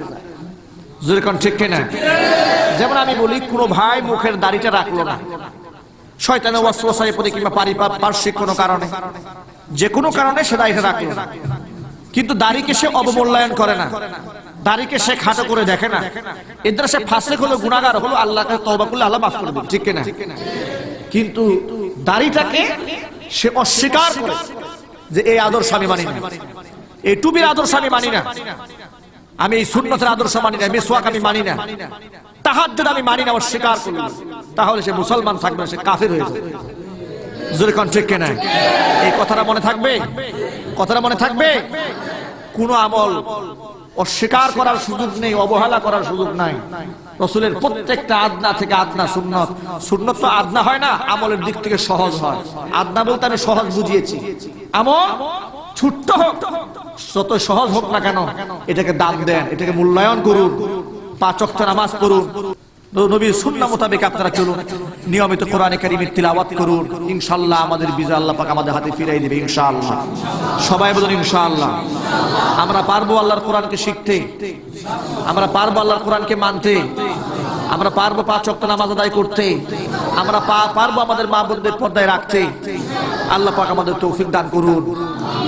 যেরকম ঠিক কিনা? যেমন আমি বলি, কোন ভাই মুখের দাড়িটা রাখলো না, শয়তানের ওয়াসওয়াসায় পড়ে কিংবা পারিপার্শ্বিক কোনো কারণে, যে কোনো কারণে সে দাড়িটা রাখলো না, কিন্তু দাড়িকে সে অবমূল্যায়ন করে না, দাড়িকে সে খাটো করে দেখে না, এর দ্বারা সে ফাসিক হলো, গুনাহগার হলো, আল্লাহকে তওবা করলে আল্লাহ মাফ করে দেবে। ঠিক কিনা? কিন্তু দাড়িটাকে সে অস্বীকার করে যে এই আদর্শ আমি মানি না, এই টুপির আদর্শ আমি মানি না, আমি এই সুন্নতের আদর্শ মানি না, মিসওয়াক আমি মানি না, তাহাজ্জুদ আমি মানি না, অস্বীকার করল, তাহলে সে মুসলমান থাকবে না, সে কাফের হয়ে যাবে। জোরে কোন ঠিক কিনা? এই কথাটা মনে থাকবে, কথাটা মনে থাকবে। কোন আমল অস্বীকার করার সুযোগ নেই, অবহেলা করার সুযোগ নাই। রাসূলের প্রত্যেকটা আদনা থেকে আদনা সুন্নাত। সুন্নাত তো আদনা হয় না, আমলের দিক থেকে সহজ হয়। আদনা বলতে আমি সহজ বুঝিয়েছি, আমল ছোট্ট হোক, যত সহজ হোক না কেন, এটাকে দাম দেন, এটাকে মূল্যায়ন করুন, 5 ওয়াক্ত নামাজ পড়ুন, নবীর সুন্নাহ মোতাবেক আপনারা চলুন, নিয়মিত কোরআনে কারীমের তিলাওয়াত করুন। ইনশাআল্লাহ আমাদের বিজয় আল্লাহ পাক আমাদের হাতে ফিরিয়ে দিবে ইনশাআল্লাহ। সবাই বলুন ইনশাআল্লাহ। আমরা পারবো আল্লাহর কোরআনকে শিখতে, আমরা পারবো আল্লাহর কোরআনকে মানতে, আমরা পারবো 5 ওয়াক্ত নামাজ আদায় করতে, আমরা পারবো আমাদের মা বোনদের পর্দায় রাখতে। আল্লাহ পাক আমাদের তৌফিক দান করুন।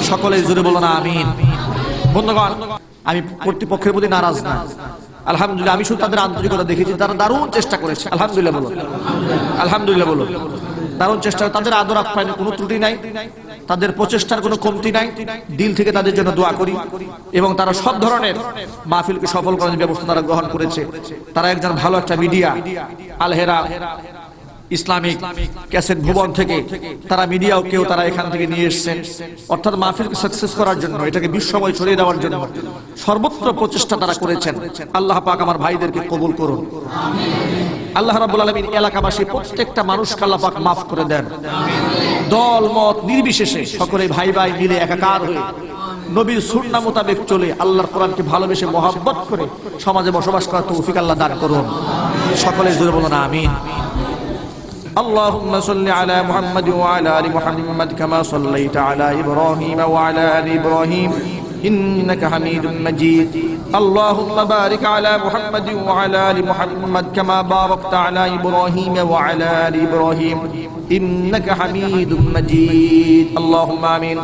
সকলে জোরে বলুন আমিন। বন্ধুগণ, আমি কর্তৃপক্ষের প্রতি নারাজ না, আলহামদুলিল্লাহ। আমি শুধু তাদের আন্তরিকতা দেখেছি, তারা দারুণ চেষ্টা করেছে। আলহামদুলিল্লাহ বলুন, আলহামদুলিল্লাহ বলুন। দারুণ চেষ্টা, তাদের আদর আপ্যায়নের কোনো ত্রুটি নাই, তাদের প্রচেষ্টার কোনো কমতি নাই। দিল থেকে তাদের জন্য দোয়া করি, এবং তারা সব ধরনের মাহফিলকে সফল করার ব্যবস্থা তারা গ্রহণ করেছে। তারা একজন ভালো একটা মিডিয়া, আল হেরা ইসলামিক ক্যাসেট ভুবন থেকে তারা মিডিয়াকেও তারা এখান থেকে নিয়ে এসেছেন, অর্থাৎ মাহফিলকে সাকসেস করার জন্য, এটাকে বিশ্বময় ছড়িয়ে দেওয়ার জন্য সর্বত্র প্রচেষ্টা তারা করেছেন। আল্লাহ পাক আমার ভাইদেরকে কবুল করুন। আল্লাহ রাব্বুল আলামিন এলাকাবাসী প্রত্যেকটা মানুষকে আল্লাহ পাক মাফ করে দেন। দল মত নির্বিশেষে সকলে ভাই ভাই মিলে একাকার হয়ে নবীর সুন্নাহ মোতাবেক চলে আল্লাহর কোরআনকে ভালোবেসে মহব্বত করে সমাজে বসবাস করার তৌফিক আল্লাহ দান করুন। সকলে জোরে বলুন আমিন। اللهم صل على محمد وعلى آل محمد كما صليت على إبراهيم وعلى آل إبراهيم إنك حميد مجيد. اللهم بارك على محمد وعلى آل محمد كما باركت على إبراهيم وعلى آل إبراهيم إنك حميد مجيد. اللهم آمين.